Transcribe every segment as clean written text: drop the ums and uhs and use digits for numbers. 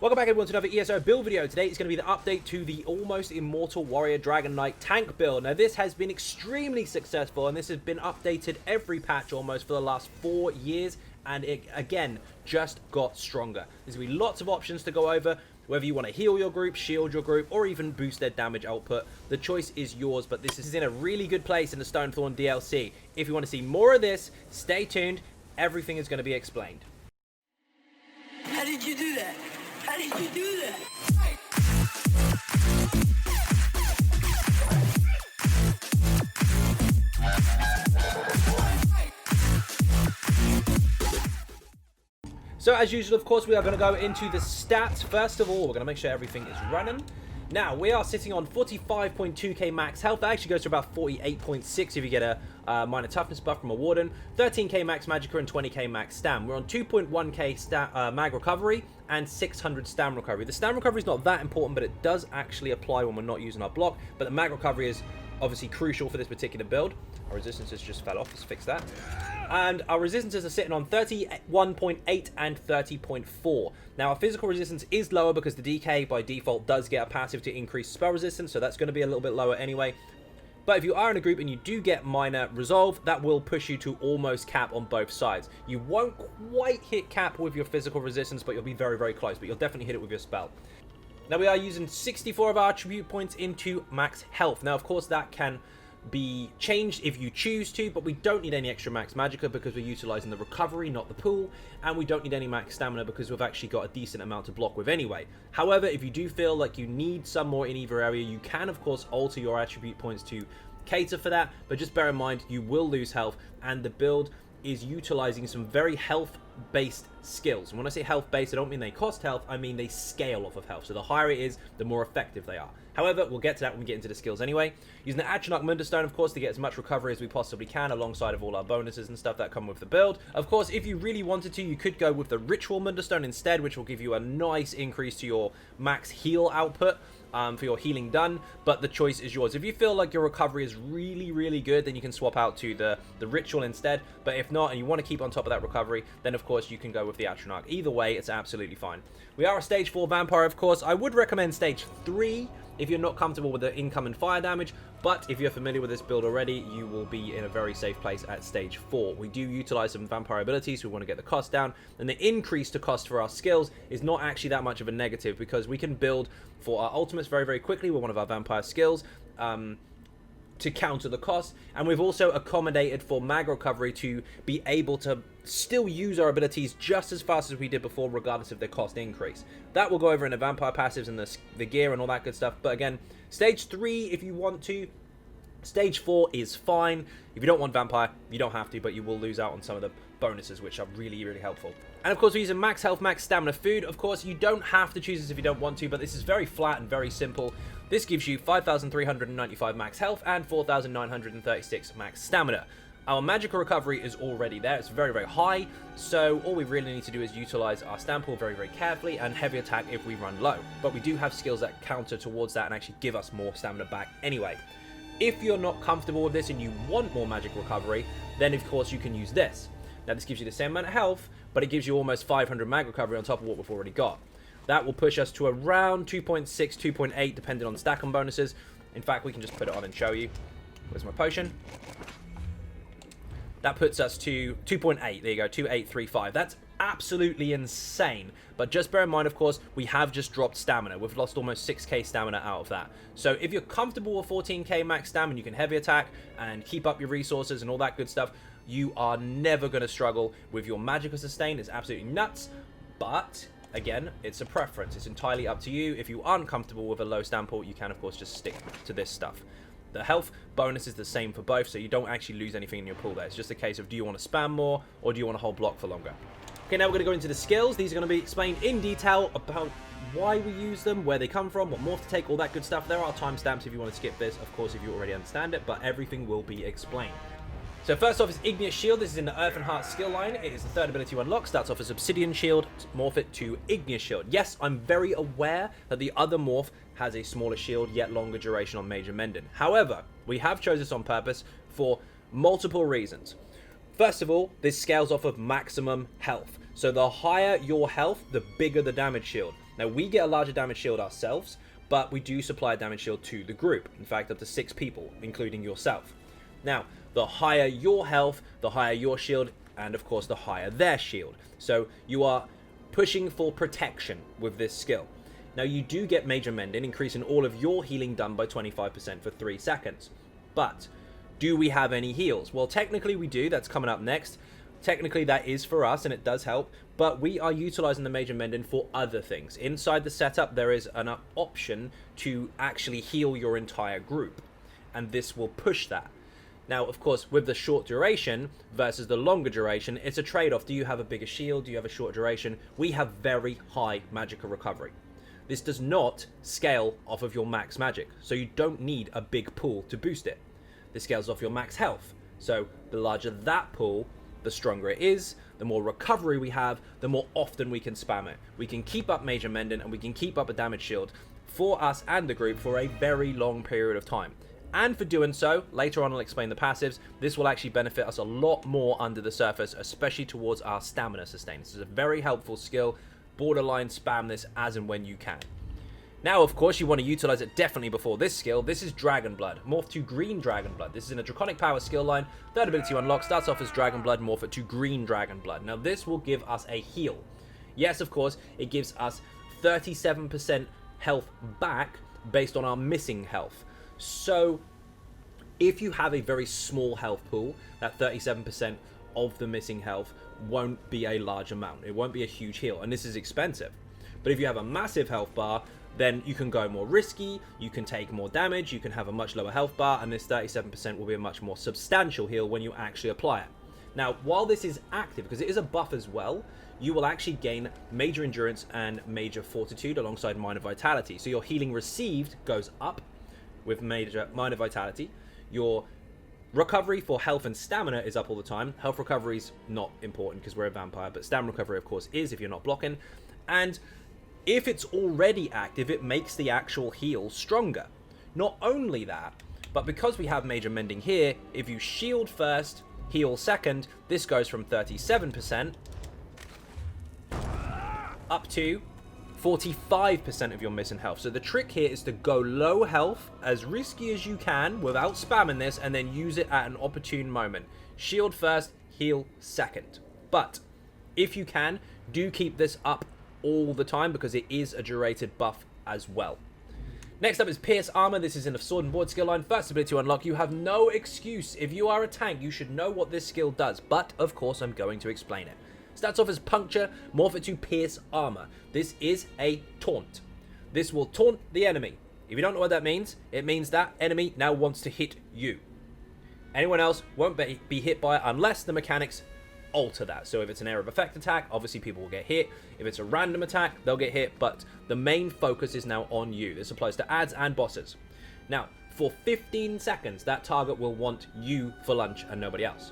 Welcome back everyone to another ESO build video. Today is going to be the update to the almost immortal warrior Dragonknight tank build. Now this has been extremely successful and this has been updated every patch almost for the last 4 years, and it again just got stronger. There's going to be lots of options to go over, whether you want to heal your group, shield your group, or even boost their damage output. The choice is yours, but this is in a really good place in the Stonethorn DLC. If you want to see more of this, stay tuned. Everything is going to be explained. How did you do that? How did you do that? So as usual, of course, we are going to go into the stats. First of all, we're going to make sure everything is running. Now, we are sitting on 45.2k max health. That actually goes to about 48.6 if you get a minor toughness buff from a warden. 13k max magicka and 20k max stam. We're on 2.1k mag recovery and 600 stam recovery. The stam recovery is not that important, but it does actually apply when we're not using our block. But the mag recovery is obviously crucial for this particular build. Our resistances just fell off. Let's fix that. And our resistances are sitting on 31.8 and 30.4. Now, our physical resistance is lower because the DK by default does get a passive to increase spell resistance, so that's going to be a little bit lower anyway. But if you are in a group and you do get minor resolve, that will push you to almost cap on both sides. You won't quite hit cap with your physical resistance, but you'll be very, very close. But you'll definitely hit it with your spell. Now, we are using 64 of our attribute points into max health. Now, of course, that can be changed if you choose to, but we don't need any extra max magicka because we're utilizing the recovery, not the pool, and we don't need any max stamina because we've actually got a decent amount to block with anyway. However, if you do feel like you need some more in either area, you can of course alter your attribute points to cater for that, but just bear in mind you will lose health, and the build is utilizing some very health-based skills. And when I say health-based, I don't mean they cost health, I mean they scale off of health. So the higher it is, the more effective they are. However, we'll get to that when we get into the skills anyway. Using the Dragonknight Munderstone, of course, to get as much recovery as we possibly can, alongside of all our bonuses and stuff that come with the build. Of course, if you really wanted to, you could go with the Ritual Munderstone instead, which will give you a nice increase to your max heal output. For your healing done, but the choice is yours. If you feel like your recovery is really, really good, then you can swap out to the Ritual instead, but if not, and you want to keep on top of that recovery, then of course you can go with the Dragonknight. Either way, it's absolutely fine. We are a stage 4 vampire, of course. I would recommend stage 3 if you're not comfortable with the incoming fire damage, but if you're familiar with this build already, you will be in a very safe place at stage 4. We do utilize some vampire abilities, so we want to get the cost down, and the increase to cost for our skills is not actually that much of a negative because we can build for our ultimates very, very quickly with one of our vampire skills to counter the cost, and we've also accommodated for mag recovery to be able to still use our abilities just as fast as we did before, regardless of their cost increase. That will go over in the vampire passives and the gear and all that good stuff, but again, stage 3 if you want to. Stage 4 is fine. If you don't want vampire, you don't have to, but you will lose out on some of the bonuses, which are really, really helpful. And of course, we're using max health, max stamina food. Of course, you don't have to choose this if you don't want to, but this is very flat and very simple. This gives you 5,395 max health and 4,936 max stamina. Our magical recovery is already there. It's very, very high. So all we really need to do is utilize our stam pool very, very carefully and heavy attack if we run low. But we do have skills that counter towards that and actually give us more stamina back anyway. If you're not comfortable with this and you want more magic recovery, then of course you can use this. Now this gives you the same amount of health, but it gives you almost 500 mag recovery on top of what we've already got. That will push us to around 2.6, 2.8, depending on stack on bonuses. In fact, we can just put it on and show you. Where's my potion? That puts us to 2.8. There you go, 2.835. That's absolutely insane. But just bear in mind, of course, we have just dropped stamina. We've lost almost 6k stamina out of that. So if you're comfortable with 14k max stamina and you can heavy attack and keep up your resources and all that good stuff, you are never going to struggle with your magical sustain. It's absolutely nuts. But again, it's a preference. It's entirely up to you. If you aren't comfortable with a low stam pool, you can, of course, just stick to this stuff. The health bonus is the same for both, so you don't actually lose anything in your pool there. It's just a case of, do you want to spam more or do you want to hold block for longer? Okay, now we're going to go into the skills. These are going to be explained in detail about why we use them, where they come from, what morph to take, all that good stuff. There are timestamps if you want to skip this, of course, if you already understand it, but everything will be explained. So first off is Igneous Shield. This is in the Earth and Heart skill line. It is the third ability to unlock. Starts off as Obsidian Shield, morph it to Igneous Shield. Yes, I'm very aware that the other morph has a smaller shield, yet longer duration on Major Mending. However, we have chosen this on purpose for multiple reasons. First of all, this scales off of maximum health. So the higher your health, the bigger the damage shield. Now, we get a larger damage shield ourselves, but we do supply a damage shield to the group. In fact, up to 6 people, including yourself. Now, the higher your health, the higher your shield, and of course, the higher their shield. So you are pushing for protection with this skill. Now, you do get Major Mending, increasing all of your healing done by 25% for 3 seconds. But do we have any heals? Well, technically we do. That's coming up next. Technically, that is for us, and it does help, but we are utilizing the Major Mending for other things. Inside the setup, there is an option to actually heal your entire group, and this will push that. Now, of course, with the short duration versus the longer duration, it's a trade-off. Do you have a bigger shield? Do you have a short duration? We have very high magical recovery. This does not scale off of your max magic, so you don't need a big pool to boost it. This scales off your max health, so the larger that pool, the stronger it is, the more recovery we have, the more often we can spam it. We can keep up Major Mending, and we can keep up a damage shield for us and the group for a very long period of time. And for doing so, later on I'll explain the passives, this will actually benefit us a lot more under the surface, especially towards our stamina sustain. This is a very helpful skill. Borderline spam this as and when you can. Now, of course, you want to utilize it definitely before this skill. This is Dragon Blood. Morph to Green Dragon Blood. This is in a Draconic Power skill line. Third ability you unlock starts off as Dragon Blood, morph it to Green Dragon Blood. Now, this will give us a heal. Yes, of course, it gives us 37% health back based on our missing health. So, if you have a very small health pool, that 37% of the missing health won't be a large amount. It won't be a huge heal, and this is expensive. But if you have a massive health bar, then you can go more risky, you can take more damage, you can have a much lower health bar, and this 37% will be a much more substantial heal when you actually apply it. Now, while this is active, because it is a buff as well, you will actually gain Major Endurance and Major Fortitude alongside Minor Vitality. So your healing received goes up with Minor Vitality. Your recovery for health and stamina is up all the time. Health recovery is not important because we're a vampire, but stamina recovery, of course, is if you're not blocking. And if it's already active, it makes the actual heal stronger. Not only that, but because we have Major Mending here, if you shield first, heal second, this goes from 37% up to 45% of your missing health. So the trick here is to go low health, as risky as you can, without spamming this, and then use it at an opportune moment. Shield first, heal second. But if you can, do keep this up all the time, because it is a durated buff as well. Next up is Pierce Armor. This is in a Sword and Board skill line. First ability to unlock. You have no excuse. If you are a tank, you should know what this skill does. But, of course, I'm going to explain it. Starts off as Puncture, morph it to Pierce Armor. This is a taunt. This will taunt the enemy. If you don't know what that means, it means that enemy now wants to hit you. Anyone else won't be hit by it unless the mechanics alter that. So if it's an area of effect attack, obviously people will get hit. If it's a random attack, they'll get hit, but the main focus is now on you. This applies to ads and bosses. Now, for 15 seconds, that target will want you for lunch and nobody else.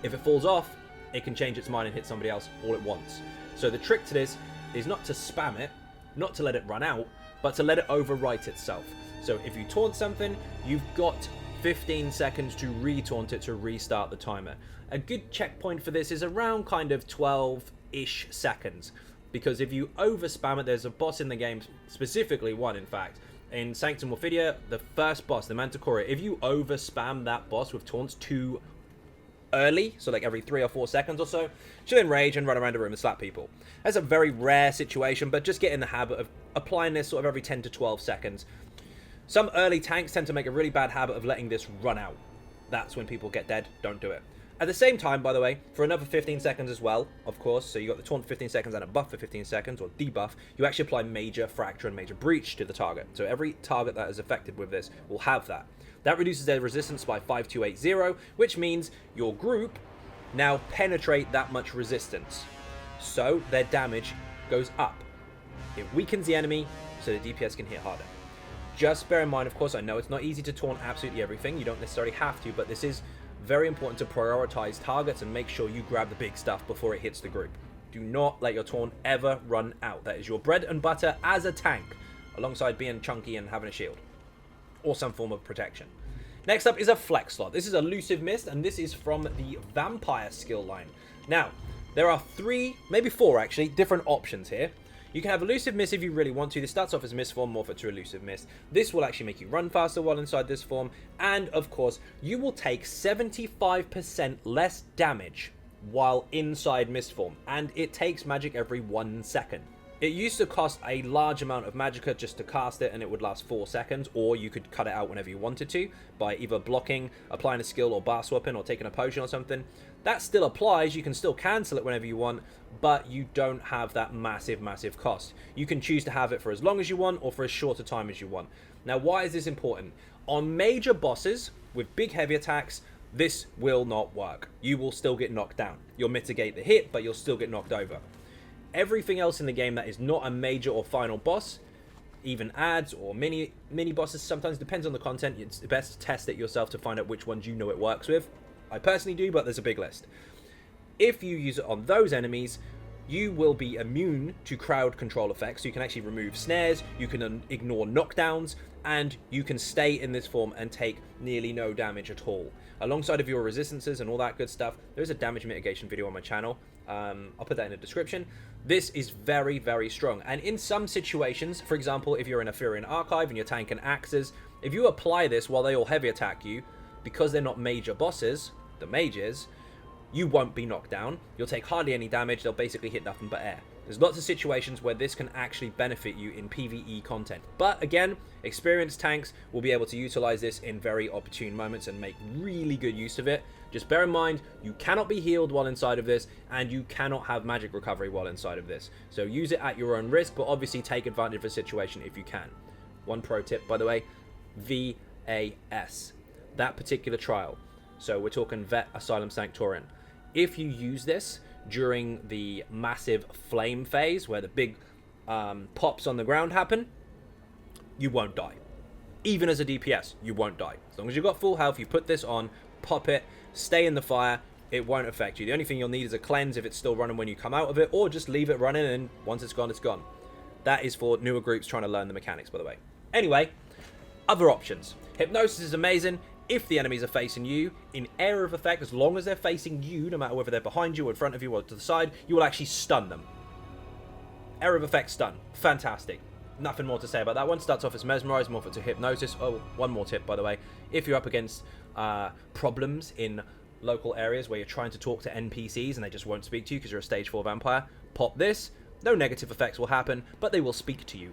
If it falls off, it can change its mind and hit somebody else all at once. So the trick to this is not to spam it, not to let it run out, but to let it overwrite itself. So if you taunt something, you've got 15 seconds to re-taunt it to restart the timer. A good checkpoint for this is around kind of 12-ish seconds, because if you over-spam it, there's a boss in the game, specifically one in fact, in Sanctum Morphidia, the first boss, the Manticore. If you over-spam that boss with taunts too early, so like every 3 or 4 seconds or so, she'll enrage and run around the room and slap people. That's a very rare situation, but just get in the habit of applying this sort of every 10 to 12 seconds. Some early tanks tend to make a really bad habit of letting this run out. That's when people get dead. Don't do it. At the same time, by the way, for another 15 seconds as well, of course, so you got the taunt for 15 seconds and a buff for 15 seconds, or debuff, you actually apply Major Fracture and Major Breach to the target. So every target that is affected with this will have that. That reduces their resistance by 5280, which means your group now penetrate that much resistance. So their damage goes up. It weakens the enemy, so the DPS can hit harder. Just bear in mind, of course, I know it's not easy to taunt absolutely everything. You don't necessarily have to, but this is very important to prioritize targets and make sure you grab the big stuff before it hits the group. Do not let your taunt ever run out. That is your bread and butter as a tank, alongside being chunky and having a shield, or some form of protection. Next up is a Flex slot. This is Elusive Mist, and this is from the Vampire skill line. Now, There are 3, maybe 4 actually, different options here. You can have Elusive Mist if you really want to. This starts off as Mist form, morph it to Elusive Mist. This will actually make you run faster while inside this form. And, of course, you will take 75% less damage while inside Mist form. And it takes magic every 1 second. It used to cost a large amount of magicka just to cast it, and it would last 4 seconds, or you could cut it out whenever you wanted to by either blocking, applying a skill, or bar swapping, or taking a potion or something. That still applies. You can still cancel it whenever you want, but you don't have that massive cost. You can choose to have it for as long as you want, or for as short a time as you want. Now, why is this important? On major bosses with big heavy attacks, this will not work. You will still get knocked down. You'll mitigate the hit, but you'll still get knocked over. Everything else in the game that is not a major or final boss, even ads or mini bosses, sometimes depends on the content. It's best to test it yourself to find out which ones you know it works with. I personally do, but there's a big list. If you use it on those enemies, you will be immune to crowd control effects. So you can actually remove snares, you can ignore knockdowns, and you can stay in this form and take nearly no damage at all. Alongside of your resistances and all that good stuff, there's a damage mitigation video on my channel. I'll put that in the description. This is very strong. And in some situations, for example, if you're in a Furion Archive and you're tanking axes, if you apply this while they all heavy attack you, because they're not major bosses, the mages, you won't be knocked down. You'll take hardly any damage. They'll basically hit nothing but air. There's lots of situations where this can actually benefit you in PVE content. But again, experienced tanks will be able to utilize this in very opportune moments and make really good use of it. Just bear in mind, you cannot be healed while inside of this, and you cannot have magic recovery while inside of this. So use it at your own risk, but obviously take advantage of the situation if you can. One pro tip, by the way, VAS. That particular trial. So we're talking Vet Asylum Sanctorian. If you use this during the massive flame phase, where the big pops on the ground happen, you won't die. Even as a DPS, you won't die. As long as you've got full health, you put this on, pop it, stay in the fire, it won't affect you. The only thing you'll need is a cleanse if it's still running when you come out of it, or just leave it running, and once it's gone, it's gone. That is for newer groups trying to learn the mechanics, by the way. Anyway, other options. Hypnosis is amazing if the enemies are facing you. In area of effect, as long as they're facing you, no matter whether they're behind you or in front of you or to the side, you will actually stun them. Area of effect stun. Fantastic. Nothing more to say about that one. Starts off as Mesmerize, morph it to Hypnosis. Oh, one more tip, by the way. If you're up against problems in local areas where you're trying to talk to NPCs and they just won't speak to you because you're a stage 4 vampire, pop this. No negative effects will happen, but they will speak to you.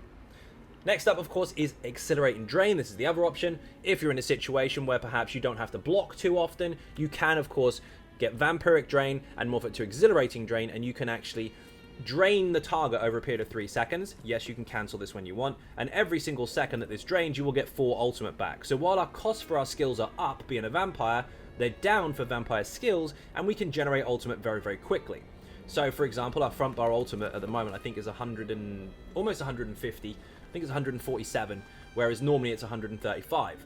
Next up, of course, is Accelerate and Drain. This is the other option. If you're in a situation where perhaps you don't have to block too often, you can, of course, get Vampiric Drain and morph it to Exhilarating Drain, and you can actually drain the target over a period of 3 seconds. Yes, you can cancel this when you want, and every single second that this drains, you will get 4 ultimate back. So while our costs for our skills are up, being a vampire, they're down for vampire skills, and we can generate ultimate very quickly. So, for example, our front bar ultimate at the moment, I think, is almost 150. I think it's 147, whereas normally it's 135.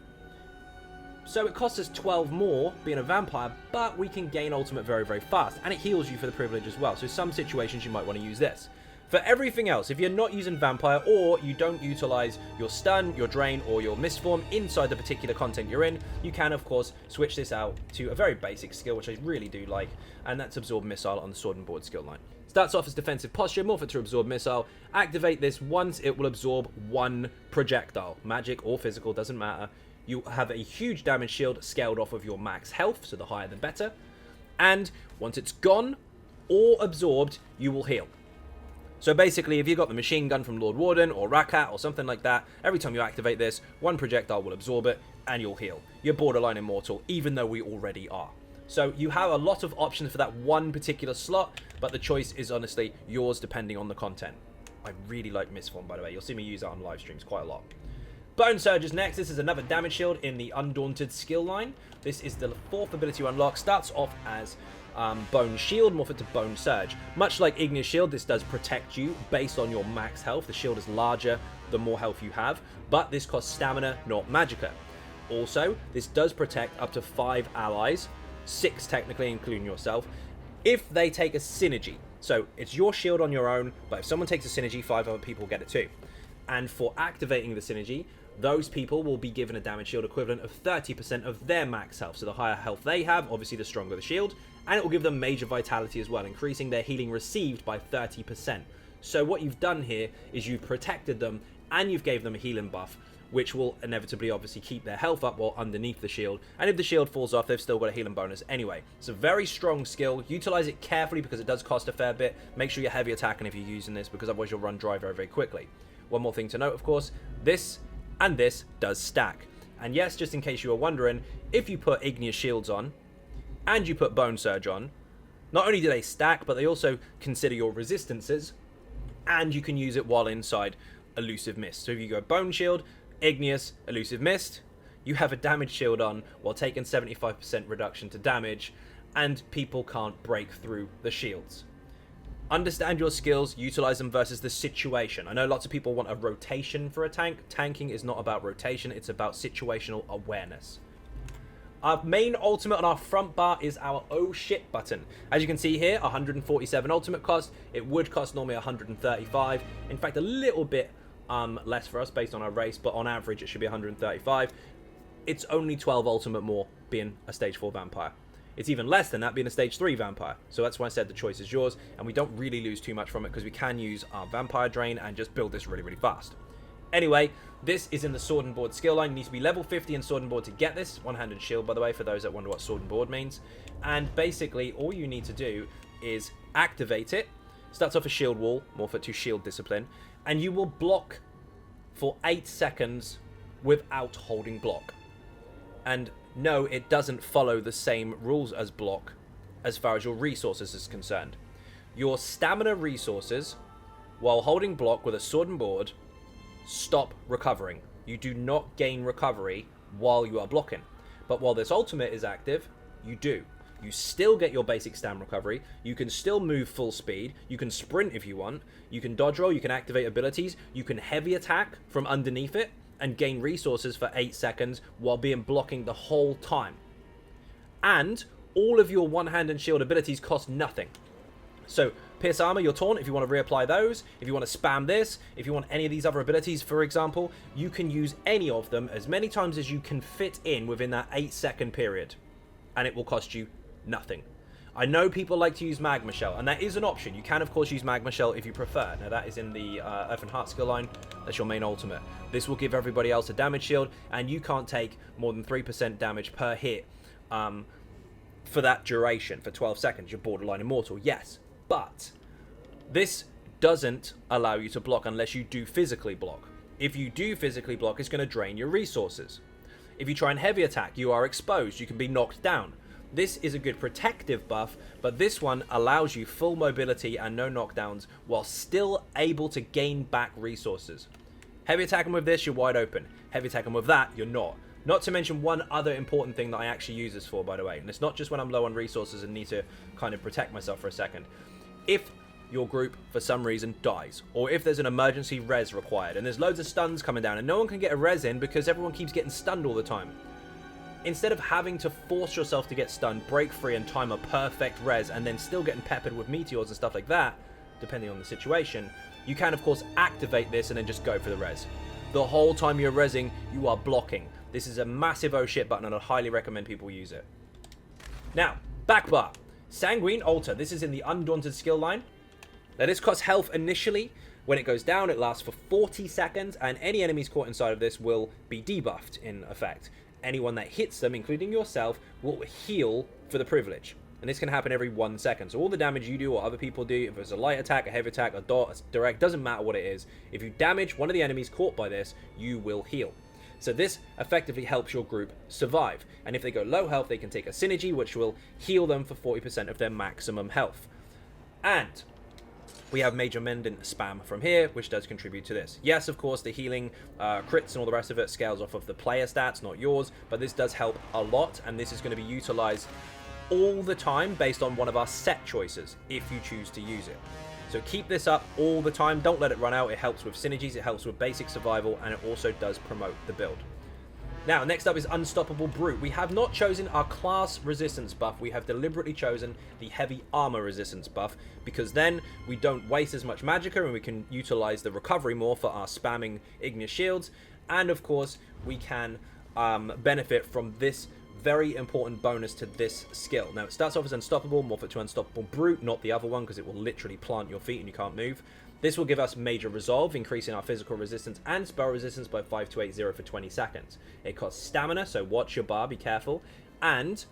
So it costs us 12 more being a vampire, but we can gain ultimate very fast, and it heals you for the privilege as well. So some situations you might want to use this. For everything else, if you're not using vampire, or you don't utilize your stun, your drain, or your mist form inside the particular content you're in, you can, of course, switch this out to a very basic skill, which I really do like, and that's Absorb Missile on the Sword and Board skill line. Starts off as Defensive Posture, morph it to Absorb Missile. Activate this once, it will absorb 1 projectile. Magic or physical, doesn't matter. You have a huge damage shield scaled off of your max health, so the higher the better. And once it's gone or absorbed, you will heal. So basically, if you've got the machine gun from Lord Warden or Rakat or something like that, every time you activate this, 1 projectile will absorb it and you'll heal. You're borderline immortal, even though we already are. So you have a lot of options for that one particular slot, but the choice is honestly yours depending on the content. I really like Mistform, by the way. You'll see me use that on live streams quite a lot. Bone Surge is next. This is another damage shield in the Undaunted skill line. This is the 4th ability to unlock. Starts off as Bone Shield, morph it to Bone Surge. Much like Igneous Shield, this does protect you based on your max health. The shield is larger the more health you have, but this costs stamina, not magicka. Also, this does protect up to 5 allies, 6 technically, including yourself, if they take a synergy. So it's your shield on your own, but if someone takes a synergy, 5 other people get it too. And for activating the synergy, those people will be given a damage shield equivalent of 30% of their max health. So the higher health they have, obviously the stronger the shield, and it will give them major vitality as well, increasing their healing received by 30%. So what you've done here is you've protected them and you've gave them a healing buff, which will inevitably obviously keep their health up while underneath the shield. And if the shield falls off, they've still got a healing bonus anyway. It's a very strong skill. Utilize it carefully because it does cost a fair bit. Make sure you're heavy attacking if you're using this, because otherwise you'll run dry very, very quickly. One more thing to note, of course, this and this does stack. And yes, just in case you were wondering, if you put Igneous Shields on and you put Bone Surge on, not only do they stack, but they also consider your resistances, and you can use it while inside Elusive Mist. So if you go Bone Shield, Igneous, Elusive Mist, you have a damage shield on while taking 75% reduction to damage, and people can't break through the shields. Understand your skills, utilize them versus the situation. I know lots of people want a rotation for a tank. Tanking is not about rotation, it's about situational awareness. Our main ultimate on our front bar is our oh shit button. As you can see here, 147 ultimate cost. It would cost normally 135. In fact, a little bit less for us based on our race, but on average it should be 135. It's only 12 ultimate more being a stage 4 vampire. It's even less than that being a stage 3 vampire. So that's why I said the choice is yours, and we don't really lose too much from it because we can use our vampire drain and just build this really, really fast. Anyway, this is in the Sword and Board skill line. You need to be level 50 in Sword and Board to get this. One-handed shield, by the way, for those that wonder what Sword and Board means. And basically, all you need to do is activate it. Starts off a shield wall, morph it to shield discipline, and you will block for 8 seconds without holding block. And no, it doesn't follow the same rules as block as far as your resources is concerned. Your stamina resources, while holding block with a Sword and Board, stop recovering. You do not gain recovery while you are blocking. But while this ultimate is active, you do. You still get your basic stam recovery. You can still move full speed. You can sprint if you want. You can dodge roll. You can activate abilities. You can heavy attack from underneath it and gain resources for 8 seconds while being blocking the whole time. And all of your one-hand and shield abilities cost nothing. So, Pierce Armor, your Taunt, if you want to reapply those, if you want to spam this, if you want any of these other abilities, for example, you can use any of them as many times as you can fit in within that 8-second period. And it will cost you nothing. I know people like to use Magma Shell, and that is an option. You can, of course, use Magma Shell if you prefer. Now, that is in the Earth and Heart skill line. That's your main ultimate. This will give everybody else a damage shield, and you can't take more than 3% damage per hit for that duration, for 12 seconds. You're borderline immortal, yes. But this doesn't allow you to block unless you do physically block. If you do physically block, it's going to drain your resources. If you try and heavy attack, you are exposed. You can be knocked down. This is a good protective buff, but this one allows you full mobility and no knockdowns while still able to gain back resources. Heavy attacking with this, you're wide open. Heavy attacking with that, you're not. Not to mention one other important thing that I actually use this for, by the way. And it's not just when I'm low on resources and need to kind of protect myself for a second. If your group, for some reason, dies, or if there's an emergency res required, and there's loads of stuns coming down, and no one can get a res in because everyone keeps getting stunned all the time. Instead of having to force yourself to get stunned, break free and time a perfect res, and then still getting peppered with meteors and stuff like that, depending on the situation, you can, of course, activate this and then just go for the res. The whole time you're resing, you are blocking. This is a massive oh shit button, and I'd highly recommend people use it. Now, back bar. Sanguine Altar. This is in the Undaunted skill line. Now, this costs health initially. When it goes down, it lasts for 40 seconds, and any enemies caught inside of this will be debuffed, in effect. Anyone that hits them, including yourself, will heal for the privilege. And this can happen every 1 second. So all the damage you do or other people do, if it's a light attack, a heavy attack, a dot, a direct, doesn't matter what it is. If you damage one of the enemies caught by this, you will heal. So this effectively helps your group survive. And if they go low health, they can take a synergy, which will heal them for 40% of their maximum health. And we have Major Mendant spam from here, which does contribute to this. Yes, of course, the healing, crits and all the rest of it scales off of the player stats, not yours, but this does help a lot, and this is going to be utilized all the time based on one of our set choices, if you choose to use it. So keep this up all the time, don't let it run out. It helps with synergies, it helps with basic survival, and it also does promote the build. Now, next up is Unstoppable Brute. We have not chosen our class resistance buff. We have deliberately chosen the heavy armor resistance buff because then we don't waste as much magicka and we can utilize the recovery more for our spamming igneous shields. And of course, we can benefit from this very important bonus to this skill. Now, it starts off as Unstoppable, morph it to Unstoppable Brute, not the other one because it will literally plant your feet and you can't move. This will give us Major Resolve, increasing our physical resistance and spell resistance by 5280 for 20 seconds. It costs stamina, so watch your bar, be careful. And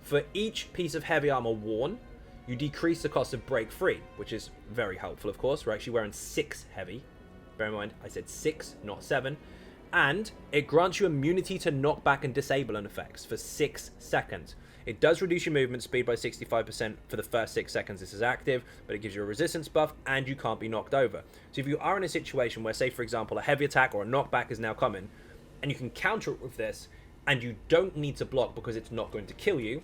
for each piece of heavy armor worn, you decrease the cost of Break Free, which is very helpful, of course. We're actually wearing 6 heavy. Bear in mind, I said 6, not 7. And it grants you immunity to knockback and disabling effects for 6 seconds. It does reduce your movement speed by 65% for the first 6 seconds this is active, but it gives you a resistance buff and you can't be knocked over. So if you are in a situation where, say for example, a heavy attack or a knockback is now coming, and you can counter it with this, and you don't need to block because it's not going to kill you,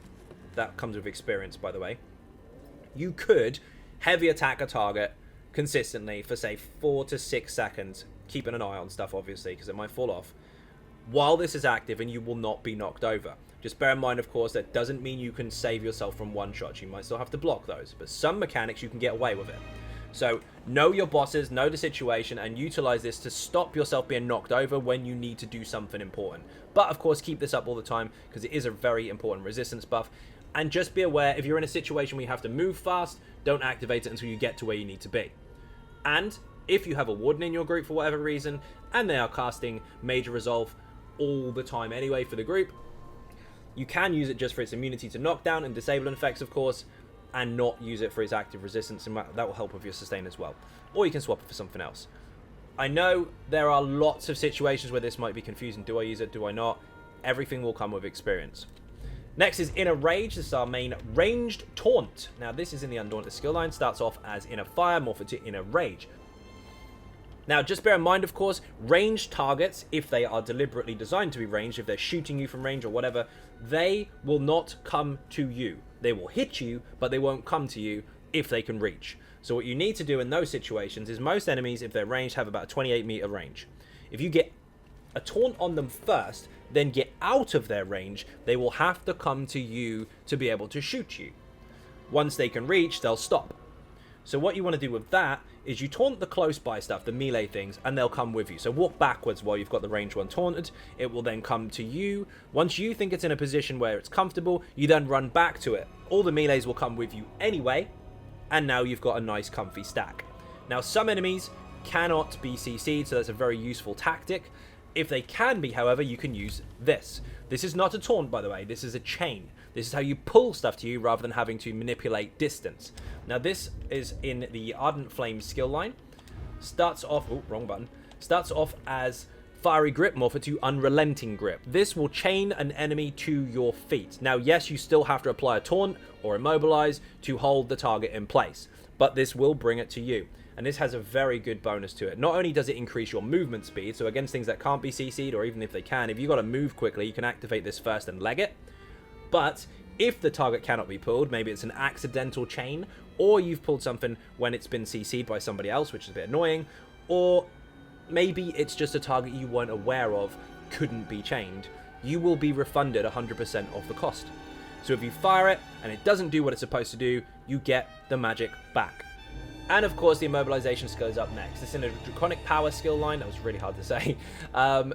that comes with experience by the way, you could heavy attack a target consistently for say 4 to 6 seconds, keeping an eye on stuff obviously because it might fall off, while this is active and you will not be knocked over. Just bear in mind, of course, that doesn't mean you can save yourself from one-shots. You might still have to block those, but some mechanics you can get away with it. So know your bosses, know the situation, and utilize this to stop yourself being knocked over when you need to do something important. But, of course, keep this up all the time because it is a very important resistance buff. And just be aware, if you're in a situation where you have to move fast, don't activate it until you get to where you need to be. And if you have a Warden in your group for whatever reason, and they are casting Major Resolve all the time anyway for the group, you can use it just for its immunity to knockdown and disabling effects, of course, and not use it for its active resistance, and that will help with your sustain as well. Or you can swap it for something else. I know there are lots of situations where this might be confusing. Do I use it? Do I not? Everything will come with experience. Next is Inner Rage. This is our main ranged taunt. Now, this is in the Undaunted skill line. Starts off as Inner Fire, morph it to Inner Rage. Now, just bear in mind, of course, ranged targets, if they are deliberately designed to be ranged, if they're shooting you from range or whatever, they will not come to you. They will hit you, but they won't come to you if they can reach. So what you need to do in those situations is most enemies, if they're ranged, have about a 28 meter range. If you get a taunt on them first, then get out of their range, they will have to come to you to be able to shoot you. Once they can reach, they'll stop. So what you want to do with that is you taunt the close by stuff, the melee things, and they'll come with you. So walk backwards while you've got the range one taunted. It will then come to you. Once you think it's in a position where it's comfortable, you then run back to it. All the melees will come with you anyway, and now you've got a nice comfy stack. Now some enemies cannot be CC'd, so that's a very useful tactic. If they can be, however, you can use this. This is not a taunt, by the way. This is a chain. This is how you pull stuff to you rather than having to manipulate distance. Now, this is in the Ardent Flame skill line. Starts off... Oh, wrong button. Starts off as Fiery Grip, morph it to Unrelenting Grip. This will chain an enemy to your feet. Now, yes, you still have to apply a taunt or immobilize to hold the target in place, but this will bring it to you. And this has a very good bonus to it. Not only does it increase your movement speed, so against things that can't be CC'd, or even if they can, if you've got to move quickly, you can activate this first and leg it. But if the target cannot be pulled, maybe it's an accidental chain, or you've pulled something when it's been CC'd by somebody else, which is a bit annoying, or maybe it's just a target you weren't aware of, couldn't be chained, you will be refunded 100% of the cost. So if you fire it, and it doesn't do what it's supposed to do, you get the magic back. And of course, the immobilization skill is up next. It's in a Draconic Power skill line. That was really hard to say.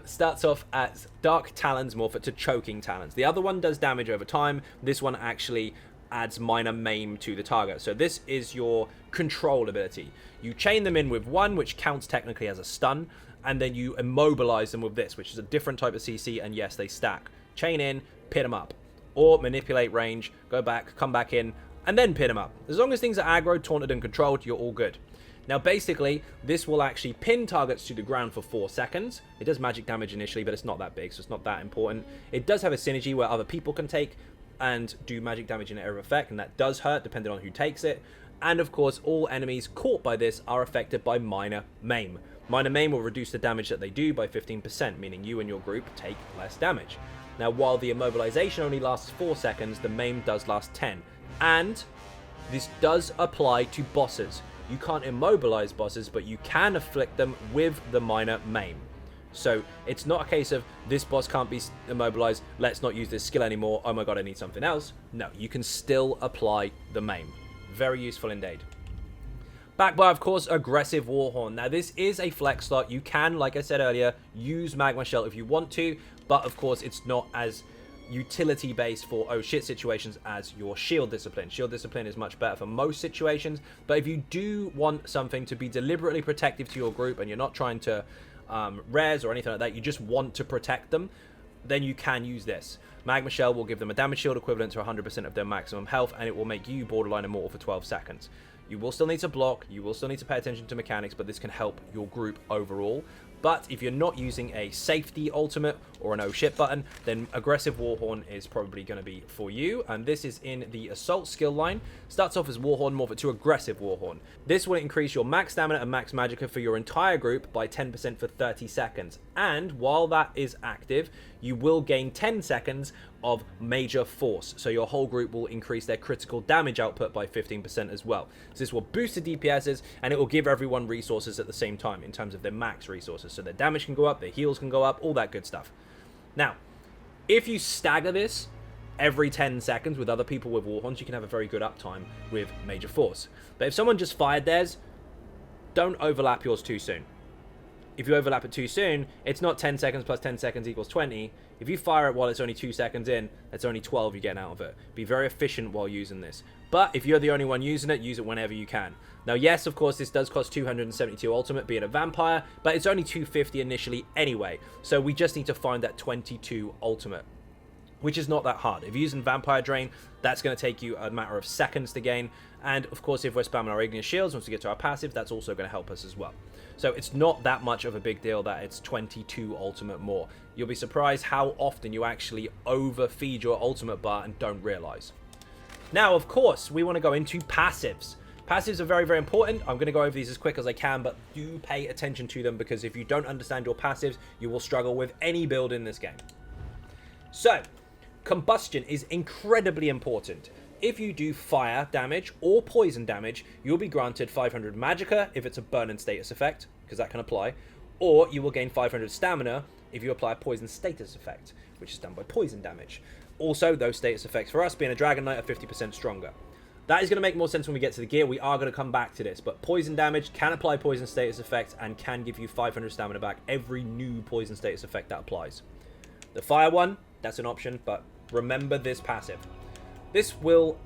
Starts off as Dark Talons, morph it to Choking Talons. The other one does damage over time. This one actually adds minor maim to the target. So this is your control ability. You chain them in with one, which counts technically as a stun, and then you immobilize them with this, which is a different type of CC, and yes, they stack. Chain in, pin them up. Or manipulate range, go back, come back in, and then pin them up. As long as things are aggro, taunted, and controlled, you're all good. Now, basically, this will actually pin targets to the ground for 4 seconds. It does magic damage initially, but it's not that big, so it's not that important. It does have a synergy where other people can take and do magic damage in an area of effect, and that does hurt depending on who takes it. And, of course, all enemies caught by this are affected by minor maim. Minor maim will reduce the damage that they do by 15%, meaning you and your group take less damage. Now, while the immobilization only lasts 4 seconds, the maim does last 10. And this does apply to bosses. You can't immobilize bosses, but you can afflict them with the minor maim. So it's not a case of this boss can't be immobilized, let's not use this skill anymore, oh my god, I need something else. No, you can still apply the maim. Very useful indeed. Backed by, of course, Aggressive Warhorn. Now, this is a flex slot. You can, like I said earlier, use Magma Shell if you want to, but of course, it's not as utility-based for oh shit situations as your Shield Discipline. Shield Discipline is much better for most situations, but if you do want something to be deliberately protective to your group and you're not trying to res or anything like that, you just want to protect them, then you can use this. Magma Shell will give them a damage shield equivalent to 100% of their maximum health, and it will make you borderline immortal for 12 seconds. You will still need to block, you will still need to pay attention to mechanics, but this can help your group overall. But if you're not using a safety ultimate or an oh shit button, then Aggressive Warhorn is probably going to be for you. And this is in the Assault skill line. Starts off as Warhorn, morph it to Aggressive Warhorn. This will increase your max stamina and max magicka for your entire group by 10% for 30 seconds. And while that is active, you will gain 10 seconds of major force. So your whole group will increase their critical damage output by 15% as well. So this will boost the DPSs, and it will give everyone resources at the same time in terms of their max resources. So their damage can go up, their heals can go up, all that good stuff. Now, if you stagger this every 10 seconds with other people with Warhorns, you can have a very good uptime with major force. But if someone just fired theirs, don't overlap yours too soon. If you overlap it too soon, it's not 10 seconds plus 10 seconds equals 20. If you fire it while it's only 2 seconds in, that's only 12 you're getting out of it. Be very efficient while using this. But if you're the only one using it, use it whenever you can. Now, yes, of course, this does cost 272 ultimate, being a vampire, but it's only 250 initially anyway. So we just need to find that 22 ultimate, which is not that hard. If you're using Vampire Drain, that's going to take you a matter of seconds to gain. And of course, if we're spamming our Igneous Shields, once we get to our passive, that's also going to help us as well. So it's not that much of a big deal that it's 22 ultimate more. You'll be surprised how often you actually overfeed your ultimate bar and don't realize. Now, of course, we want to go into passives. Passives are very, very important. I'm going to go over these as quick as I can, but do pay attention to them, because if you don't understand your passives, you will struggle with any build in this game. So, combustion is incredibly important. If you do fire damage or poison damage, you'll be granted 500 magicka if it's a burn and status effect, because that can apply, or you will gain 500 stamina if you apply a poison status effect, which is done by poison damage. Also, those status effects for us being a Dragonknight are 50% stronger. That is going to make more sense when we get to the gear. We are going to come back to this, but poison damage can apply poison status effect and can give you 500 stamina back every new poison status effect that applies. The fire one, that's an option, but remember this passive. This will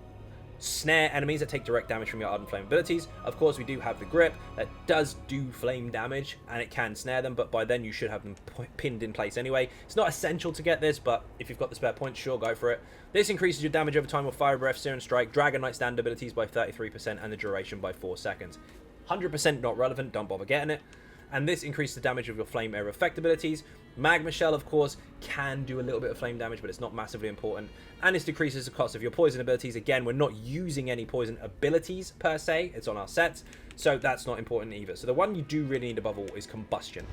snare enemies that take direct damage from your Ardent Flame abilities. Of course, we do have the grip that does do flame damage, and it can snare them, but by then you should have them pinned in place anyway. It's not essential to get this, but if you've got the spare points, sure, go for it. This increases your damage over time with Fire Breath, Searing Strike, Dragonknight stand abilities by 33%, and the duration by 4 seconds. 100% not relevant, don't bother getting it. And this increases the damage of your Flame Area effect abilities. Magma Shell, of course, can do a little bit of flame damage, but it's not massively important. And this decreases the cost of your poison abilities. Again, we're not using any poison abilities per se. It's on our sets, so that's not important either. So the one you do really need above all is Combustion.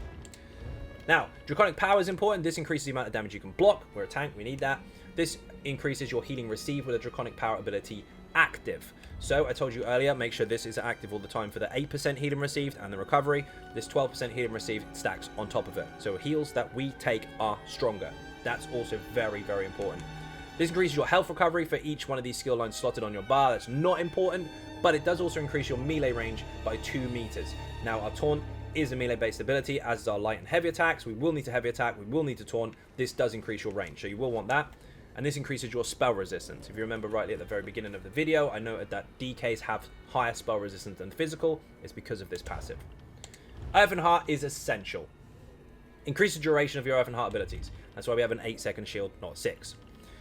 Now, Draconic Power is important. This increases the amount of damage you can block. We're a tank, we need that. This increases your healing received with a Draconic Power ability active. So I told you earlier, make sure this is active all the time for the 8% healing received and the recovery. This 12% healing received stacks on top of it. So heals that we take are stronger. That's also very, very important. This increases your health recovery for each one of these skill lines slotted on your bar. That's not important, but it does also increase your melee range by 2 meters. Now, our taunt is a melee-based ability, as is our light and heavy attacks. We will need to heavy attack, we will need to taunt. This does increase your range, so you will want that. And this increases your spell resistance. If you remember rightly at the very beginning of the video, I noted that DKs have higher spell resistance than physical. It's because of this passive. Earthen Heart is essential. Increase the duration of your Earthen Heart abilities. That's why we have an 8-second shield, not 6.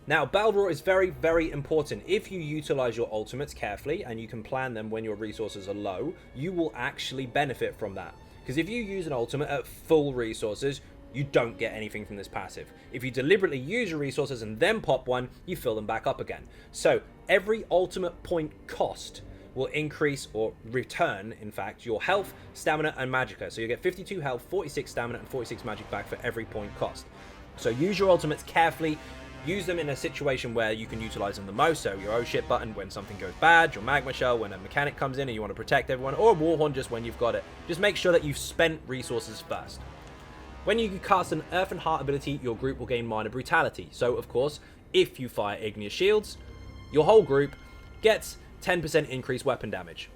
Now, Battle Roar is very, very important. If you utilize your ultimates carefully and you can plan them when your resources are low, you will actually benefit from that. Because if you use an ultimate at full resources, you don't get anything from this passive. If you deliberately use your resources and then pop one, you fill them back up again. So every ultimate point cost will increase or return, in fact, your health, stamina, and magicka. So you get 52 health, 46 stamina, and 46 magic back for every point cost. So use your ultimates carefully. Use them in a situation where you can utilize them the most. So your oh shit button when something goes bad, your Magma Shell when a mechanic comes in and you want to protect everyone, or Warhorn just when you've got it. Just make sure that you've spent resources first. When you cast an Earth and Heart ability, your group will gain minor brutality. So, of course, if you fire igneous shields, your whole group gets 10% increased weapon damage.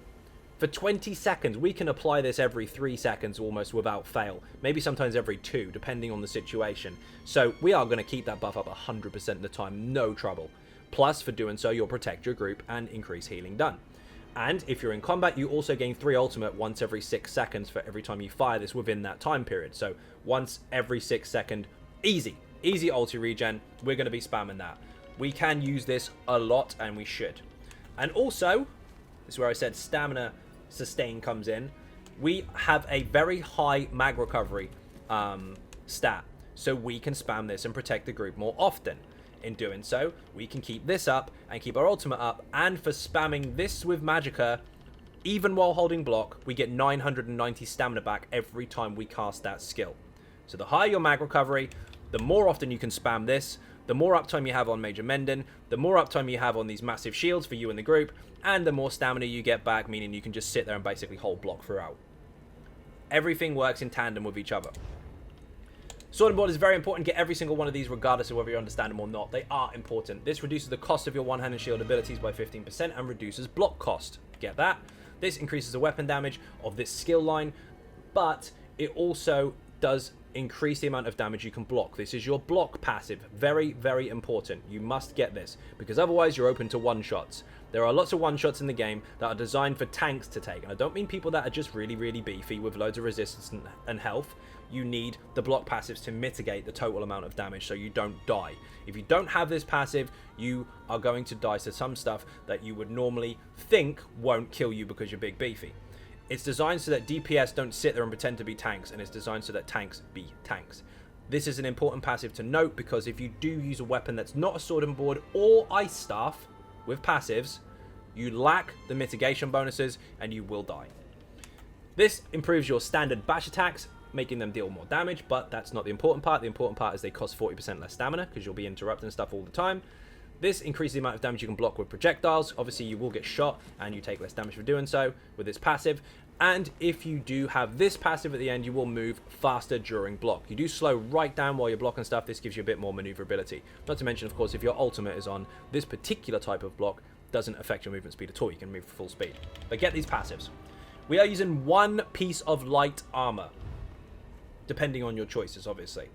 For 20 seconds, we can apply this every 3 seconds almost without fail. Maybe sometimes every 2, depending on the situation. So we are going to keep that buff up 100% of the time, no trouble. Plus, for doing so, you'll protect your group and increase healing done. And if you're in combat, you also gain 3 ultimate once every 6 seconds for every time you fire this within that time period. So once every 6 second, easy ulti regen. We're going to be spamming that. We can use this a lot, and we should. And also, this is where I said stamina sustain comes in. We have a very high mag recovery stat, so we can spam this and protect the group more often. In doing so, we can keep this up and keep our ultimate up, and for spamming this with Magicka, even while holding block, we get 990 stamina back every time we cast that skill. So the higher your mag recovery, the more often you can spam this, the more uptime you have on Major Mendon, the more uptime you have on these massive shields for you and the group, and the more stamina you get back, meaning you can just sit there and basically hold block throughout. Everything works in tandem with each other. Sword and Board is very important. Get every single one of these regardless of whether you understand them or not. They are important. This reduces the cost of your one-hand and shield abilities by 15% and reduces block cost. Get that? This increases the weapon damage of this skill line, but it also does increase the amount of damage you can block. This is your block passive. Very, very important. You must get this, because otherwise you're open to one-shots. There are lots of one-shots in the game that are designed for tanks to take, and I don't mean people that are just really, really beefy with loads of resistance and health. You need the block passives to mitigate the total amount of damage so you don't die. If you don't have this passive, you are going to die to some stuff that you would normally think won't kill you because you're big beefy. It's designed so that DPS don't sit there and pretend to be tanks, and it's designed so that tanks be tanks. This is an important passive to note, because if you do use a weapon that's not a sword and board or ice staff with passives, you lack the mitigation bonuses and you will die. This improves your standard bash attacks, making them deal more damage, but that's not the important part. The important part is they cost 40% less stamina, because you'll be interrupting stuff all the time. This increases the amount of damage you can block with projectiles. Obviously, you will get shot, and you take less damage for doing so with this passive. And if you do have this passive at the end, you will move faster during block. You do slow right down while you're blocking stuff. This gives you a bit more maneuverability. Not to mention, of course, if your ultimate is on this particular type of block, doesn't affect your movement speed at all. You can move full speed. But get these passives. We are using 1 piece of light armor, depending on your choices, obviously.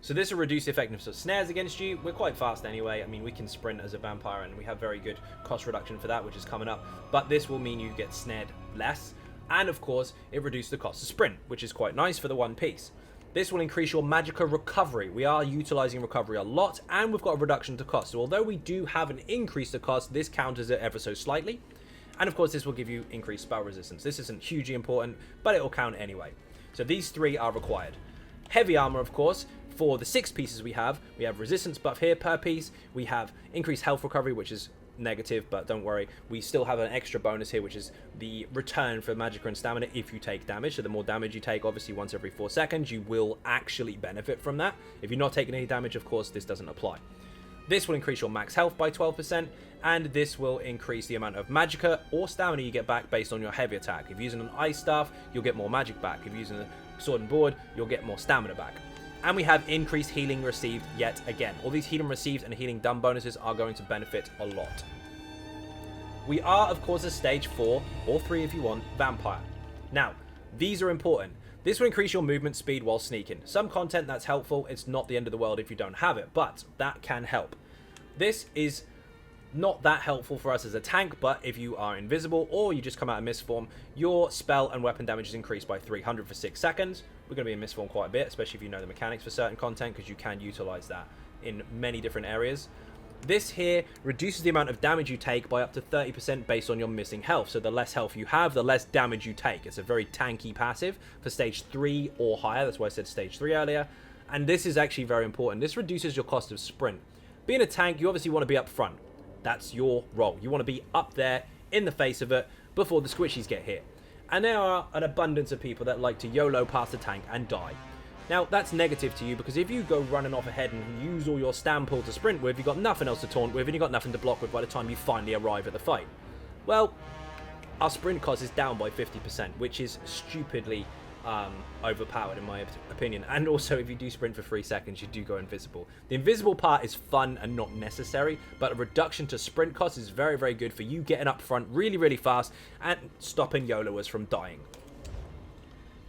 So this will reduce the effectiveness of snares against you. We're quite fast anyway. I mean, we can sprint as a vampire, and we have very good cost reduction for that, which is coming up. But this will mean you get snared less. And of course, it reduces the cost of sprint, which is quite nice for the 1 piece. This will increase your Magicka recovery. We are utilizing recovery a lot, and we've got a reduction to cost. So although we do have an increase to cost, this counters it ever so slightly. And of course, this will give you increased spell resistance. This isn't hugely important, but it will count anyway. So these 3 are required. Heavy armor, of course. For the 6 pieces we have resistance buff here per piece. We have increased health recovery, which is negative, but don't worry. We still have an extra bonus here, which is the return for Magicka and stamina if you take damage. So the more damage you take, obviously once every 4 seconds, you will actually benefit from that. If you're not taking any damage, of course, this doesn't apply. This will increase your max health by 12%, and this will increase the amount of Magicka or stamina you get back based on your heavy attack. If you're using an ice staff, you'll get more magic back. If you're using a sword and board, you'll get more stamina back. And we have increased healing received yet again. All these healing received and healing done bonuses are going to benefit a lot. We are, of course, a stage 4, or 3 if you want, vampire. Now, these are important. This will increase your movement speed while sneaking. Some content that's helpful. It's not the end of the world if you don't have it, but that can help. This is not that helpful for us as a tank, but if you are invisible or you just come out of mist form, your spell and weapon damage is increased by 300 for 6 seconds. We're going to be in mist form quite a bit, especially if you know the mechanics for certain content, because you can utilize that in many different areas. This here reduces the amount of damage you take by up to 30% based on your missing health. So the less health you have, the less damage you take. It's a very tanky passive for stage 3 or higher. That's why I said stage 3 earlier. And this is actually very important. This reduces your cost of sprint. Being a tank, you obviously want to be up front. That's your role. You want to be up there in the face of it before the squishies get hit. And there are an abundance of people that like to YOLO past the tank and die. Now, that's negative to you, because if you go running off ahead and use all your stand pull to sprint with, you've got nothing else to taunt with, and you've got nothing to block with by the time you finally arrive at the fight. Well, our sprint cost is down by 50%, which is stupidly overpowered in my opinion. And also, if you do sprint for 3 seconds, you do go invisible. The invisible part is fun and not necessary, but a reduction to sprint cost is very, very good for you getting up front really, really fast and stopping YOLOers from dying.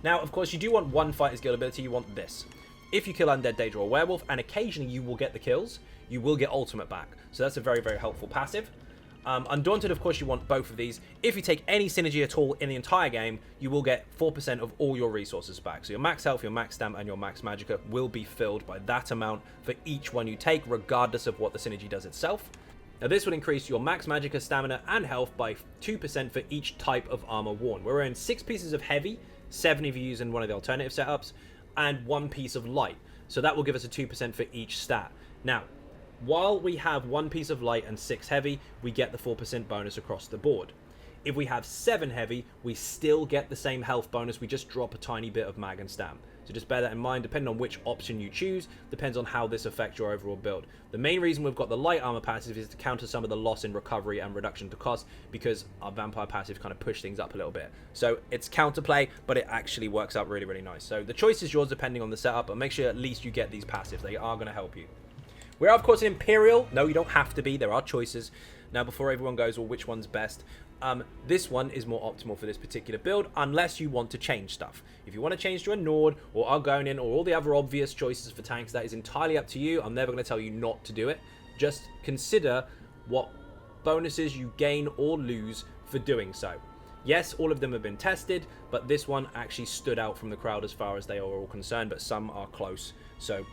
Now, of course, you do want one fighter's guild ability. You want this. If you kill Undead, Daedra, or Werewolf, and occasionally you will get the kills, you will get ultimate back. So that's a very, very helpful passive. Undaunted, of course, you want both of these. If you take any synergy at all in the entire game, you will get 4% of all your resources back. So your max health, your max stamina, and your max magicka will be filled by that amount for each one you take, regardless of what the synergy does itself. Now, this would increase your max magicka, stamina, and health by 2% for each type of armor worn. We're in 6 pieces of heavy, 7 if you use in one of the alternative setups, and 1 piece of light. So that will give us a 2% for each stat. Now, while we have 1 piece of light and 6 heavy, we get the 4% bonus across the board. If we have 7 heavy, we still get the same health bonus, we just drop a tiny bit of mag and stam. So just bear that in mind, depending on which option you choose, depends on how this affects your overall build. The main reason we've got the light armor passive is to counter some of the loss in recovery and reduction to cost, because our vampire passive kind of push things up a little bit. So it's counterplay, but it actually works out really, really nice. So the choice is yours depending on the setup, but make sure at least you get these passives. They are going to help you. We are, of course, an Imperial. No, you don't have to be. There are choices. Now, before everyone goes, well, which one's best? This one is more optimal for this particular build, unless you want to change stuff. If you want to change to a Nord, or Argonian, or all the other obvious choices for tanks, that is entirely up to you. I'm never going to tell you not to do it. Just consider what bonuses you gain or lose for doing so. Yes, all of them have been tested, but this one actually stood out from the crowd as far as they are all concerned, but some are close. So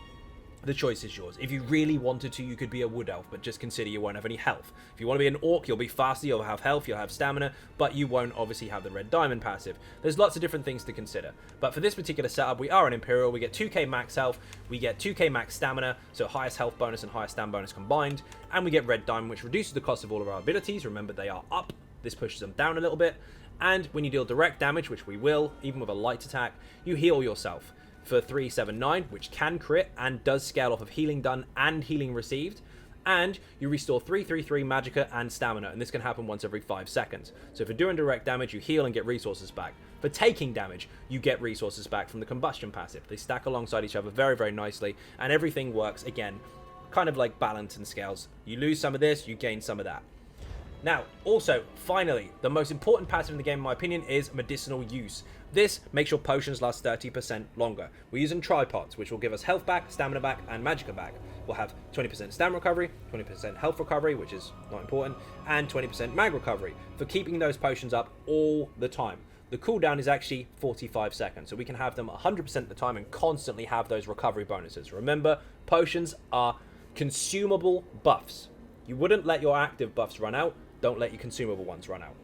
the choice is yours. If you really wanted to, you could be a wood elf, but just consider you won't have any health. If you want to be an orc, you'll be faster, you'll have health, you'll have stamina, but you won't obviously have the red diamond passive. There's lots of different things to consider. But for this particular setup, we are an Imperial. We get 2k max health, we get 2k max stamina, so highest health bonus and highest stam bonus combined, and we get red diamond, which reduces the cost of all of our abilities. Remember, they are up. This pushes them down a little bit. And when you deal direct damage, which we will, even with a light attack, you heal yourself for 379, which can crit and does scale off of healing done and healing received, and you restore 333 magicka and stamina, and this can happen once every 5 seconds. So if you're doing direct damage, you heal and get resources back. For taking damage, you get resources back from the combustion passive. They stack alongside each other very, very nicely, and everything works, again, kind of like balance and scales. You lose some of this, you gain some of that. Now, also, finally, the most important passive in the game, in my opinion, is medicinal use. This makes your potions last 30% longer. We're using tripods, which will give us health back, stamina back, and magicka back. We'll have 20% stamina recovery, 20% health recovery, which is not important, and 20% mag recovery for keeping those potions up all the time. The cooldown is actually 45 seconds, so we can have them 100% of the time and constantly have those recovery bonuses. Remember, potions are consumable buffs. You wouldn't let your active buffs run out. Don't let your consumable ones run out.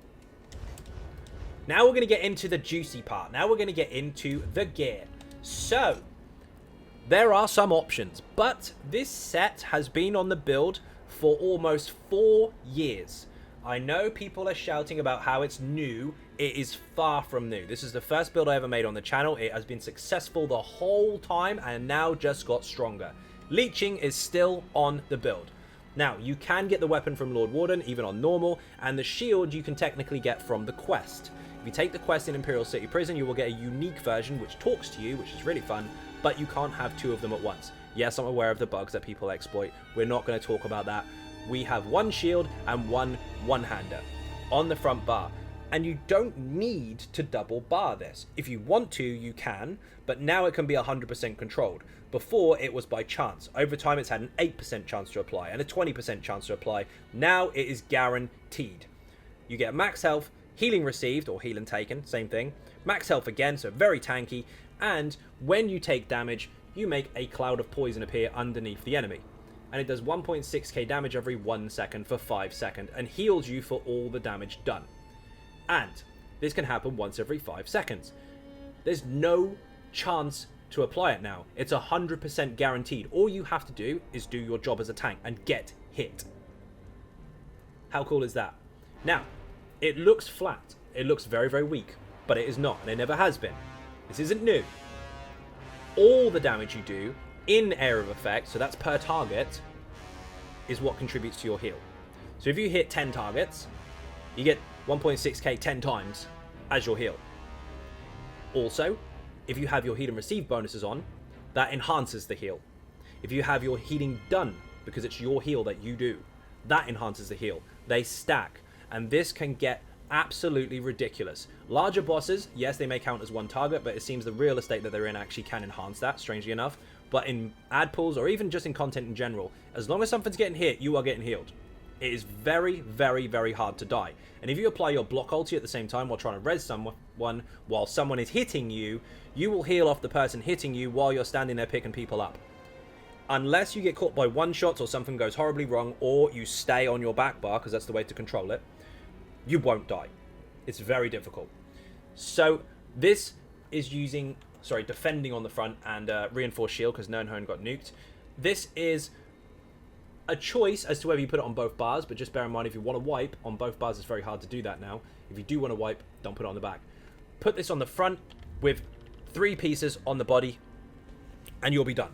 Now we're going to get into the juicy part. Now we're going to get into the gear. So, there are some options, but this set has been on the build for almost 4 years. I know people are shouting about how it's new. It is far from new. This is the first build I ever made on the channel. It has been successful the whole time and now just got stronger. Leeching is still on the build. Now, you can get the weapon from Lord Warden, even on normal, and the shield you can technically get from the quest. If you take the quest in Imperial City Prison, you will get a unique version which talks to you, which is really fun, but you can't have 2 of them at once. Yes, I'm aware of the bugs that people exploit. We're not going to talk about that. We have 1 shield and 1 one-hander on the front bar. And you don't need to double bar this. If you want to, you can, but now it can be 100% controlled. Before, it was by chance. Over time, it's had an 8% chance to apply and a 20% chance to apply. Now, it is guaranteed. You get max health, healing received, or healing taken, same thing. Max health again, so very tanky. And when you take damage, you make a cloud of poison appear underneath the enemy. And it does 1.6k damage every 1 second for 5 seconds and heals you for all the damage done. And this can happen once every 5 seconds. There's no chance to apply it now. It's 100% guaranteed. All you have to do is do your job as a tank and get hit. How cool is that? Now, it looks flat. It looks very, very weak, but it is not, and it never has been. This isn't new. All the damage you do in area of effect, so that's per target, is what contributes to your heal. So if you hit 10 targets, you get 1.6k 10 times as your heal. Also, If you have your heal and receive bonuses on, that enhances the heal. If you have your healing done, because it's your heal that you do, that enhances the heal. They stack, and this can get absolutely ridiculous. Larger bosses, yes, they may count as one target, but it seems the real estate that they're in actually can enhance that, strangely enough. But in ad pools, or even just in content in general, as long as something's getting hit, you are getting healed. It is very, very, very hard to die. And if you apply your block ulti at the same time while trying to res someone while someone is hitting you, you will heal off the person hitting you while you're standing there picking people up. Unless you get caught by one shots or something goes horribly wrong, or you stay on your back bar, because that's the way to control it, you won't die. It's very difficult. So this is defending on the front and reinforced shield, because Nernhone got nuked. This is a choice as to whether you put it on both bars, but just bear in mind, if you want to wipe on both bars, it's very hard to do that now. If you do want to wipe, don't put it on the back. Put this on the front with 3 pieces on the body, and you'll be done.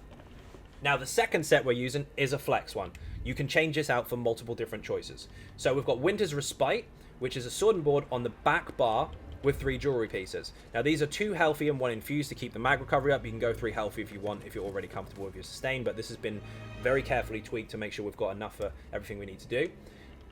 Now, the second set we're using is a flex one. You can change this out for multiple different choices. So we've got Winter's Respite, which is a sword and board on the back bar with 3 jewelry pieces. Now, these are 2 healthy and 1 infused to keep the mag recovery up. You can go 3 healthy if you want, if you're already comfortable with your sustain, but this has been very carefully tweaked to make sure we've got enough for everything we need to do.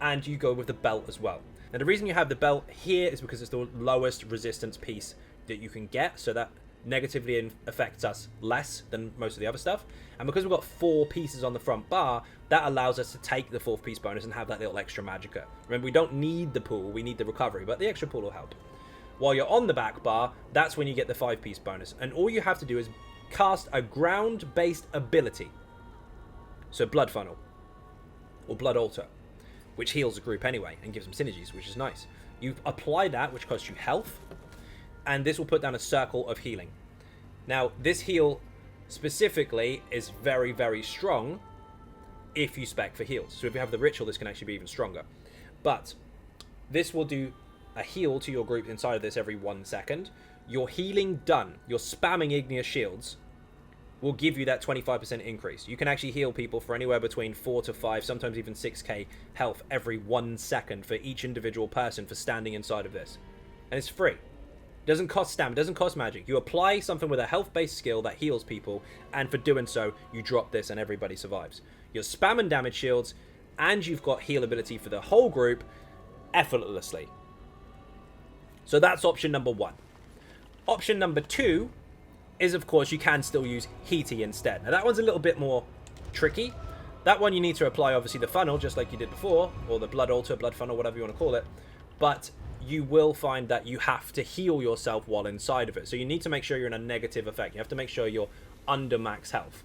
And you go with the belt as well. Now, the reason you have the belt here is because it's the lowest resistance piece that you can get, so that negatively affects us less than most of the other stuff. And because we've got 4 pieces on the front bar, that allows us to take the 4th piece bonus and have that little extra magicka. Remember, we don't need the pool, we need the recovery, but the extra pool will help. While you're on the back bar, that's when you get the 5-piece bonus. And all you have to do is cast a ground-based ability. So Blood Funnel, or Blood Altar, which heals the group anyway, and gives them synergies, which is nice. You apply that, which costs you health, and this will put down a circle of healing. Now, this heal specifically is very, very strong if you spec for heals. So if you have the ritual, this can actually be even stronger. But this will do a heal to your group inside of this every 1 second. Your healing done, your spamming igneous shields, will give you that 25% increase. You can actually heal people for anywhere between 4 to 5, sometimes even 6k health every 1 second for each individual person for standing inside of this. And it's free. Doesn't cost stamina, doesn't cost magic. You apply something with a health-based skill that heals people, and for doing so, you drop this and everybody survives. You're spamming damage shields, and you've got heal ability for the whole group effortlessly. So that's option number 1. Option number 2 is, of course, you can still use Heaty instead. Now, that one's a little bit more tricky. That one you need to apply, obviously, the funnel, just like you did before, or the Blood Altar, Blood Funnel, whatever you want to call it. But you will find that you have to heal yourself while inside of it. So you need to make sure you're in a negative effect. You have to make sure you're under max health.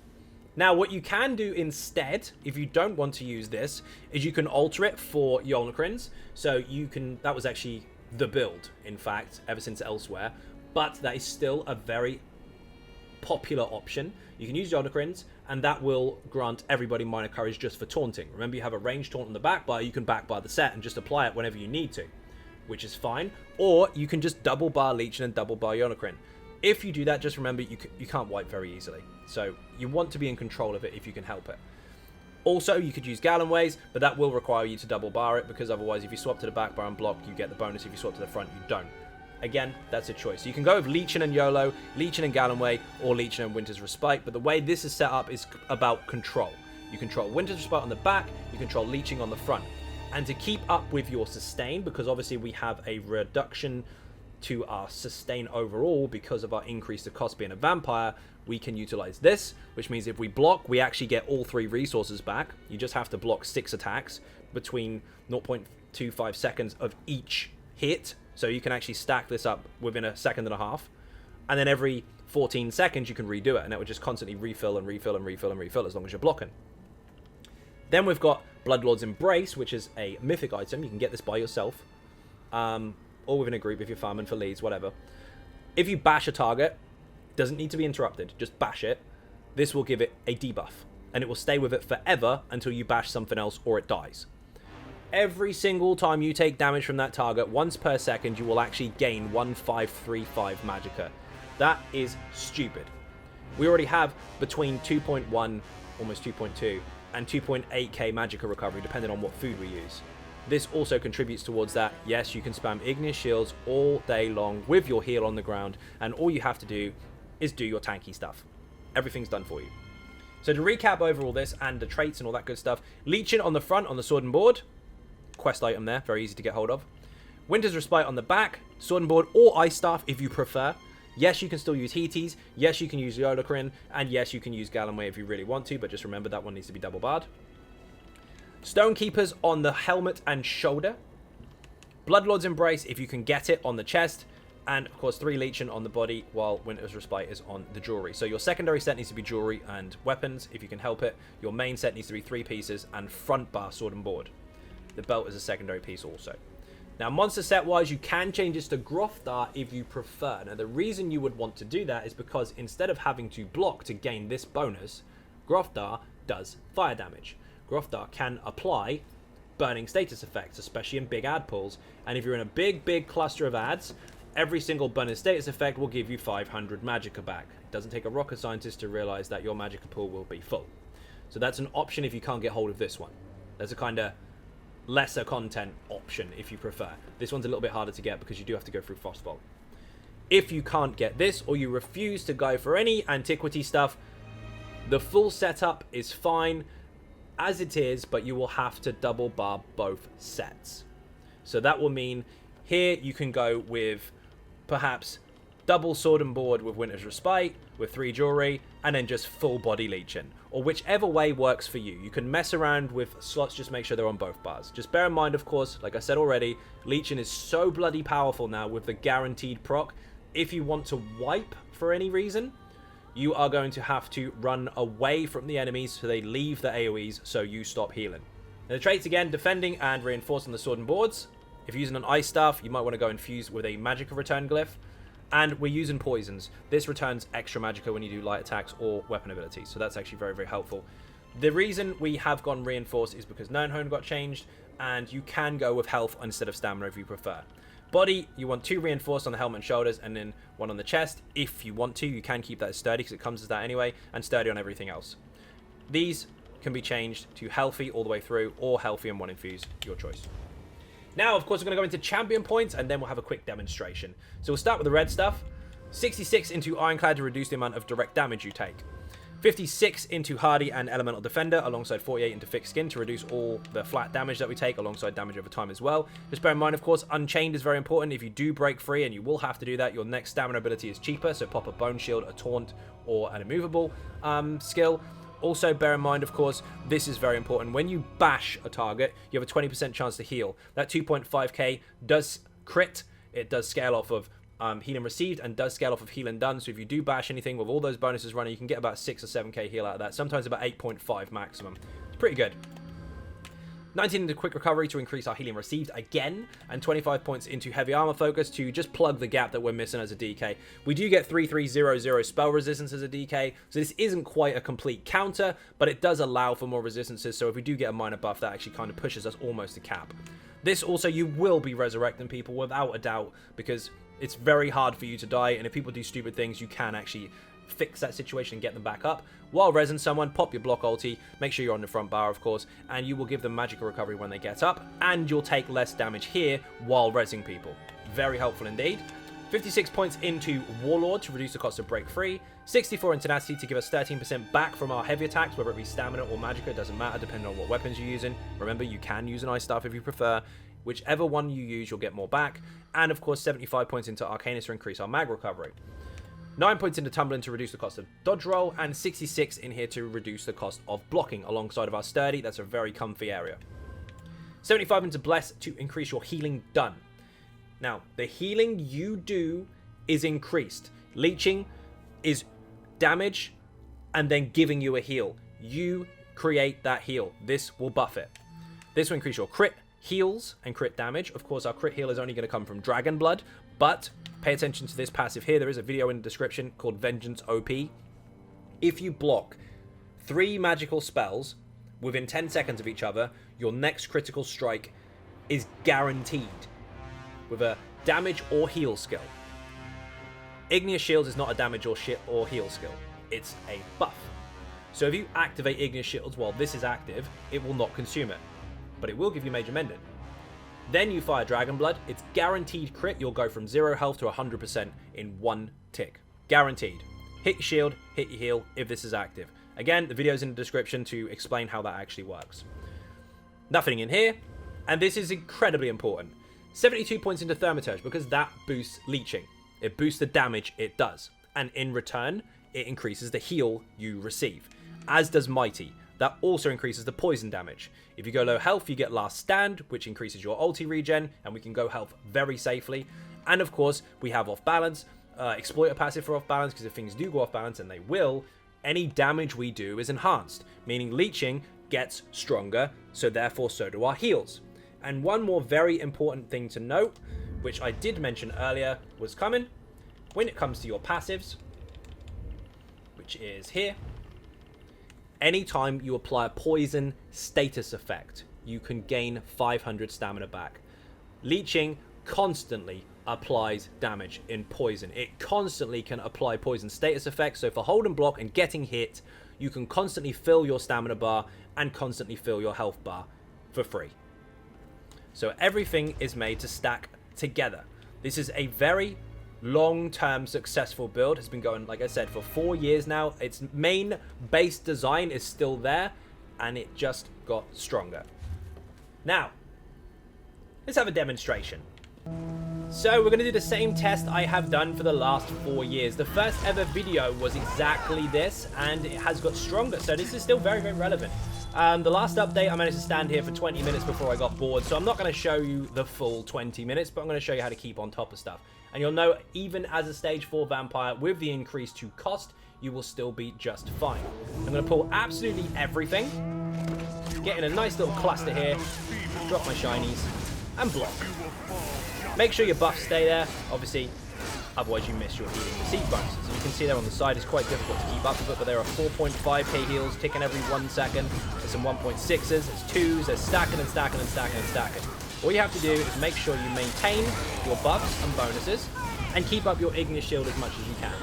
Now, what you can do instead, if you don't want to use this, is you can alter it for Yolnakrins. So you can, that was actually the build, in fact, ever since Elsewhere. But that is still a very popular option. You can use Yolnakrins, and that will grant everybody minor courage just for taunting. Remember, you have a ranged taunt on the back bar. You can back bar the set and just apply it whenever you need to, which is fine. Or you can just double bar Legion and double bar Yolnakrin. If you do that, just remember you can't wipe very easily. So you want to be in control of it if you can help it. Also, you could use Gallonways, but that will require you to double bar it, because otherwise if you swap to the back bar and block, you get the bonus. If you swap to the front, you don't. Again, that's a choice. You can go with Legion and YOLO, Legion and Gallonway, or Legion and Winter's Respite, but the way this is set up is about control. You control Winter's Respite on the back, you control Leeching on the front. And to keep up with your sustain, because obviously we have a reduction to our sustain overall because of our increase of cost being a vampire, we can utilize this, which means if we block, we actually get all 3 resources back. You just have to block 6 attacks between 0.25 seconds of each hit. So you can actually stack this up within a second and a half. And then every 14 seconds, you can redo it. And it would just constantly refill and refill and refill and refill as long as you're blocking. Then we've got Bloodlord's Embrace, which is a mythic item. You can get this by yourself. Or within a group if you're farming for leads, whatever. If you bash a target, doesn't need to be interrupted, just bash it. This will give it a debuff. And it will stay with it forever until you bash something else or it dies. Every single time you take damage from that target, once per second, you will actually gain 1535 magicka. That is stupid. We already have between 2.1, almost 2.2, and 2.8k magicka recovery, depending on what food we use. This also contributes towards that. Yes, you can spam Igneous Shields all day long with your heal on the ground, and all you have to do is do your tanky stuff. Everything's done for you. So to recap over all this and the traits and all that good stuff, Leeching on the front on the sword and board. Quest item there, very easy to get hold of. Winter's Respite on the back, sword and board or ice staff if you prefer. Yes, you can still use Heaties. Yes, you can use Yolokrin. And yes, you can use Gallenway if you really want to, but just remember that one needs to be double barred. Stonekeepers on the helmet and shoulder. Bloodlord's Embrace if you can get it on the chest. And, of course, 3 Leeching on the body, while Winter's Respite is on the jewelry. So your secondary set needs to be jewelry and weapons, if you can help it. Your main set needs to be 3 pieces and front bar sword and board. The belt is a secondary piece also. Now, monster set-wise, you can change this to Grofthar if you prefer. Now, the reason you would want to do that is because instead of having to block to gain this bonus, Grofthar does fire damage. Grofthar can apply burning status effects, especially in big ad pools. And if you're in a big cluster of ads, every single burning status effect will give you 500 magicka back. It doesn't take a rocket scientist to realize that your magicka pool will be full. So that's an option if you can't get hold of this one. There's a kind of lesser content option if you prefer. This one's a little bit harder to get because you do have to go through Frostbolt. If you can't get this or you refuse to go for any antiquity stuff, the full setup is fine as it is, but you will have to double bar both sets. So that will mean here you can go with perhaps double sword and board with Winter's Respite, with 3 jewelry, and then just full body Leeching. Or whichever way works for you. You can mess around with slots, just make sure they're on both bars. Just bear in mind, of course, like I said already, Leeching is so bloody powerful now with the guaranteed proc. If you want to wipe for any reason, you are going to have to run away from the enemies so they leave the AoEs so you stop healing. Now the traits again, defending and reinforcing the sword and boards. If you're using an ice staff, you might want to go infuse with a magicka return glyph. And we're using poisons. This returns extra magicka when you do light attacks or weapon abilities. So that's actually very, very helpful. The reason we have gone reinforced is because Nirnhone got changed. And you can go with health instead of stamina if you prefer. Body, you want 2 reinforced on the helmet and shoulders. And then 1 on the chest. If you want to, you can keep that as sturdy because it comes as that anyway. And sturdy on everything else. These can be changed to healthy all the way through. Or healthy and 1 infuse. Your choice. Now, of course, we're going to go into champion points, and then we'll have a quick demonstration. So we'll start with the red stuff. 66 into Ironclad to reduce the amount of direct damage you take. 56 into Hardy and Elemental Defender, alongside 48 into Thick Skin to reduce all the flat damage that we take, alongside damage over time as well. Just bear in mind, of course, Unchained is very important. If you do break free, and you will have to do that, your next stamina ability is cheaper, so pop a Bone Shield, a Taunt, or an Immovable skill. Also, bear in mind, of course, this is very important. When you bash a target, you have a 20% chance to heal. That 2.5k does crit. It does scale off of healing received and does scale off of healing done. So if you do bash anything with all those bonuses running, you can get about 6 or 7k heal out of that. Sometimes about 8.5 maximum. It's pretty good. 19 into Quick Recovery to increase our healing received again, and 25 points into Heavy Armor Focus to just plug the gap that we're missing as a DK. We do get 3300 spell resistance as a DK, so this isn't quite a complete counter, but it does allow for more resistances, so if we do get a minor buff, that actually kind of pushes us almost to cap. This also, you will be resurrecting people without a doubt, because it's very hard for you to die, and if people do stupid things, you can actually fix that situation and get them back up. While rezzing someone, pop your block ulti, make sure you're on the front bar, of course, and you will give them magical recovery when they get up, and you'll take less damage here while rezzing people. Very helpful indeed. 56 points into Warlord to reduce the cost of break free. 64 in Tenacity to give us 13% back from our heavy attacks, whether it be stamina or magicka, it doesn't matter depending on what weapons you're using. Remember, you can use an ice staff if you prefer. Whichever one you use, you'll get more back. And of course, 75 points into Arcanus to increase our mag recovery. 9 points into Tumbling to reduce the cost of dodge roll, and 66 in here to reduce the cost of blocking alongside of our sturdy. That's a very comfy area. 75 into Bless to increase your healing done. Now, the healing you do is increased. Leeching is damage and then giving you a heal. You create that heal. This will buff it. This will increase your crit heals and crit damage. Of course, our crit heal is only going to come from Dragon Blood, but pay attention to this passive here. There is a video in the description called Vengeance OP. If you block 3 magical spells within 10 seconds of each other, your next critical strike is guaranteed with a damage or heal skill. Igneous Shields is not a damage or heal skill. It's a buff. So if you activate Igneous Shields while this is active, it will not consume it, but it will give you Major Mended. Then you fire Dragon Blood. It's guaranteed crit. You'll go from 0 health to 100% in 1 tick. Guaranteed. hit your shield, hit your heal if this is active. Again, the video's in the description to explain how that actually works. Nothing in here, and this is incredibly important. 72 points into Thaumaturge because that boosts leeching. It boosts the damage it does, and in return, it increases the heal you receive, as does Mighty. That also increases the poison damage. If you go low health, you get Last Stand, which increases your ulti regen, and we can go health very safely. And of course, we have Off Balance, Exploiter passive for Off Balance, because if things do go off balance, and they will, any damage we do is enhanced, meaning leeching gets stronger, so therefore so do our heals. And one more very important thing to note, which I did mention earlier was coming, when it comes to your passives, which is here. Anytime you apply a poison status effect, you can gain 500 stamina back. Leeching constantly applies damage in poison. It constantly can apply poison status effects, so for hold and block and getting hit, you can constantly fill your stamina bar and constantly fill your health bar for free. So everything is made to stack together. This is a very long-term successful build. Has been going, like I said, for 4 years now. Its main base design is still there, and it just got stronger. Now, let's have a demonstration. So we're going to do the same test I have done for the last 4 years. The first ever video was exactly this, and it has got stronger, so this is still very, very relevant. The last update, I managed to stand here for 20 minutes before I got bored, so I'm not going to show you the full 20 minutes, but I'm going to show you how to keep on top of stuff. And you'll know, even as a stage 4 vampire, with the increase to cost, you will still be just fine. I'm going to pull absolutely everything, get in a nice little cluster here, drop my shinies, and block. Make sure your buffs stay there, obviously, otherwise you miss your healing receive bonuses. As you can see there on the side, it's quite difficult to keep up with it, but there are 4.5k heals ticking every 1 second. There's some 1.6s, there's 2s, there's stacking and stacking and stacking and stacking. All you have to do is make sure you maintain your buffs and bonuses and keep up your Ignis Shield as much as you can.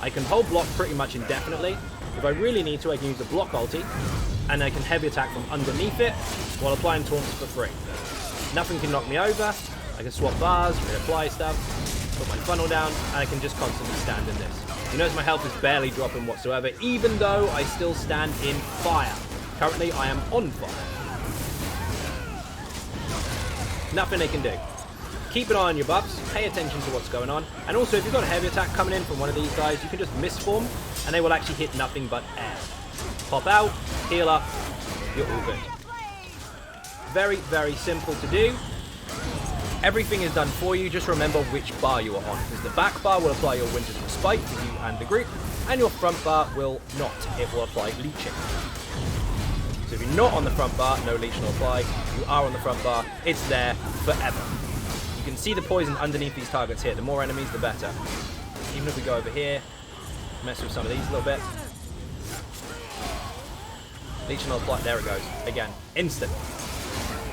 I can hold block pretty much indefinitely. If I really need to, I can use the block ulti, and I can heavy attack from underneath it while applying taunts for free. Nothing can knock me over. I can swap bars, reapply stuff, put my funnel down, and I can just constantly stand in this. You notice my health is barely dropping whatsoever, even though I still stand in fire. Currently, I am on fire. Nothing they can do. Keep an eye on your buffs, pay attention to what's going on, and also if you've got a heavy attack coming in from one of these guys, you can just misform, and they will actually hit nothing but air. Pop out, heal up, you're all good. Very, very simple to do. Everything is done for you, just remember which bar you are on, because the back bar will apply your Winter's Respite for you and the group, and your front bar will not. It will apply leeching. So if you're not on the front bar, no leeching will apply. If you are on the front bar, it's there forever. You can see the poison underneath these targets here. The more enemies, the better. Even if we go over here, mess with some of these a little bit. Leeching will apply. There it goes. Again, instant.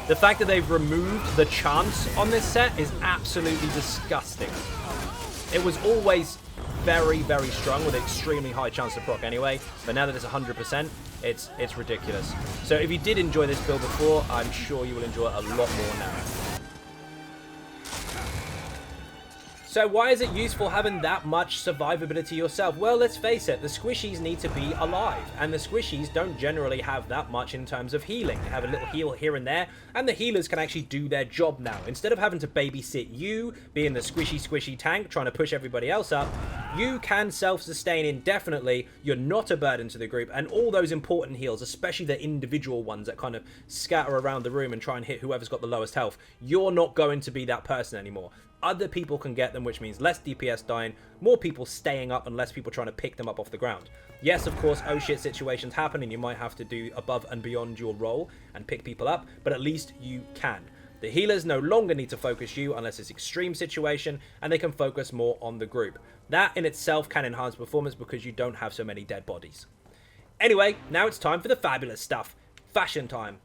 The fact that they've removed the chance on this set is absolutely disgusting. It was always very, very strong with an extremely high chance to proc anyway, but now that it's 100%, it's ridiculous. So if you did enjoy this build before, I'm sure you will enjoy it a lot more now. So why is it useful having that much survivability yourself? Well, let's face it, the squishies need to be alive, and the squishies don't generally have that much in terms of healing. They have a little heal here and there, and the healers can actually do their job now. Instead of having to babysit you, being the squishy tank, trying to push everybody else up, you can self-sustain indefinitely, you're not a burden to the group, and all those important heals, especially the individual ones that kind of scatter around the room and try and hit whoever's got the lowest health, you're not going to be that person anymore. Other people can get them, which means less DPS dying, more people staying up, and less people trying to pick them up off the ground. Yes, of course, oh shit situations happen, and you might have to do above and beyond your role and pick people up, but at least you can. The healers no longer need to focus you unless it's extreme situation, and they can focus more on the group. That in itself can enhance performance because you don't have so many dead bodies. Anyway, now it's time for the fabulous stuff. Fashion time.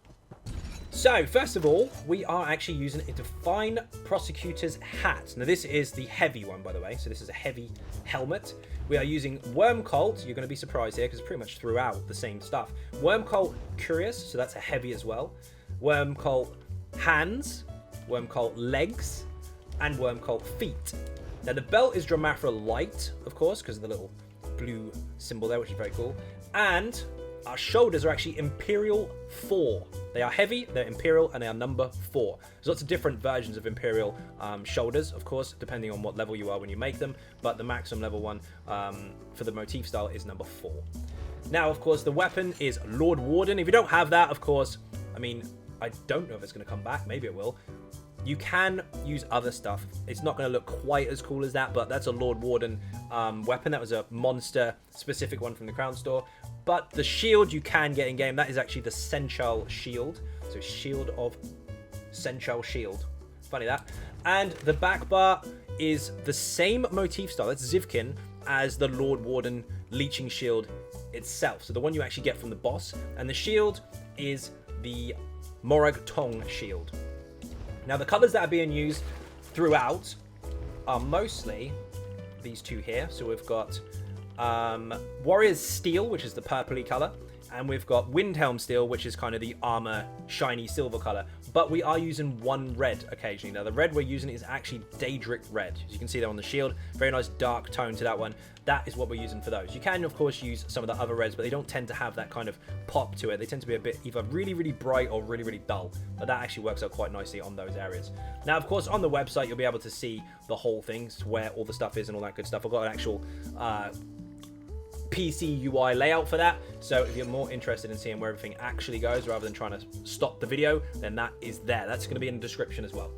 So, first of all, we are actually using a Divine Prosecutor's hat. Now, this is the heavy one, by the way. So, this is a heavy helmet. We are using Worm Cult. You're going to be surprised here because it's pretty much throughout the same stuff. Worm Cult Curious, so that's a heavy as well. Worm Cult Hands, Worm Cult Legs, and Worm Cult Feet. Now, the belt is Dramathra Light, of course, because of the little blue symbol there, which is very cool. And our shoulders are actually Imperial 4. They are heavy, they're Imperial, and they are number 4. There's lots of different versions of Imperial shoulders, of course, depending on what level you are when you make them, but the maximum level one for the motif style is number 4. Now, of course, the weapon is Lord Warden. If you don't have that, of course, I mean, I don't know if it's going to come back. Maybe it will. You can use other stuff. It's not going to look quite as cool as that, but that's a Lord Warden weapon. That was a monster-specific one from the Crown Store. But the shield you can get in-game, that is actually the Senchal Shield. So Shield of Senchal Shield. Funny that. And the back bar is the same motif style. That's Zivkin as the Lord Warden Leeching Shield itself. So the one you actually get from the boss. And the shield is the Morag Tong Shield. Now, the colors that are being used throughout are mostly these two here. So we've got Warrior's Steel, which is the purpley color, and we've got Windhelm Steel, which is kind of the armor shiny silver color. But we are using one red occasionally. Now, the red we're using is actually Daedric Red. As you can see there on the shield, very nice dark tone to that one. That is what we're using for those. You can, of course, use some of the other reds, but they don't tend to have that kind of pop to it. They tend to be a bit either really, really bright or really, really dull. But that actually works out quite nicely on those areas. Now, of course, on the website, you'll be able to see the whole thing, where all the stuff is and all that good stuff. I've got an actual PC UI layout for that, so if you're more interested in seeing where everything actually goes rather than trying to stop the video, then that is there. That's going to be in the description as well.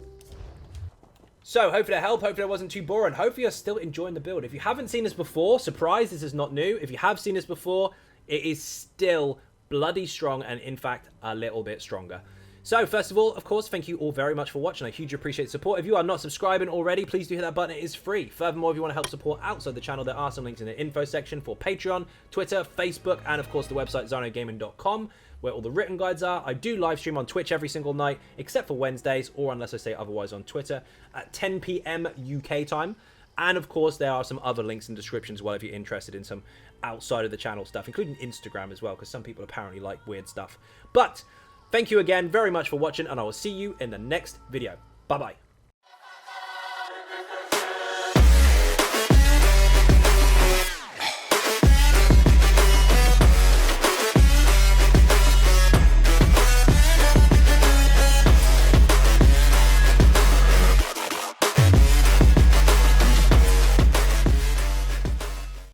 So hopefully that helped, hopefully it wasn't too boring, hopefully you're still enjoying the build. If you haven't seen this before, surprise, this is not new. If you have seen this before, it is still bloody strong, and in fact a little bit stronger. So, first of all, of course, thank you all very much for watching. I hugely appreciate the support. If you are not subscribing already, please do hit that button. It is free. Furthermore, if you want to help support outside the channel, there are some links in the info section for Patreon, Twitter, Facebook, and, of course, the website xynodegaming.com, where all the written guides are. I do live stream on Twitch every single night, except for Wednesdays, or unless I say otherwise on Twitter, at 10 p.m. UK time. And, of course, there are some other links in the description as well if you're interested in some outside of the channel stuff, including Instagram as well, because some people apparently like weird stuff. But thank you again very much for watching, and I will see you in the next video. Bye-bye.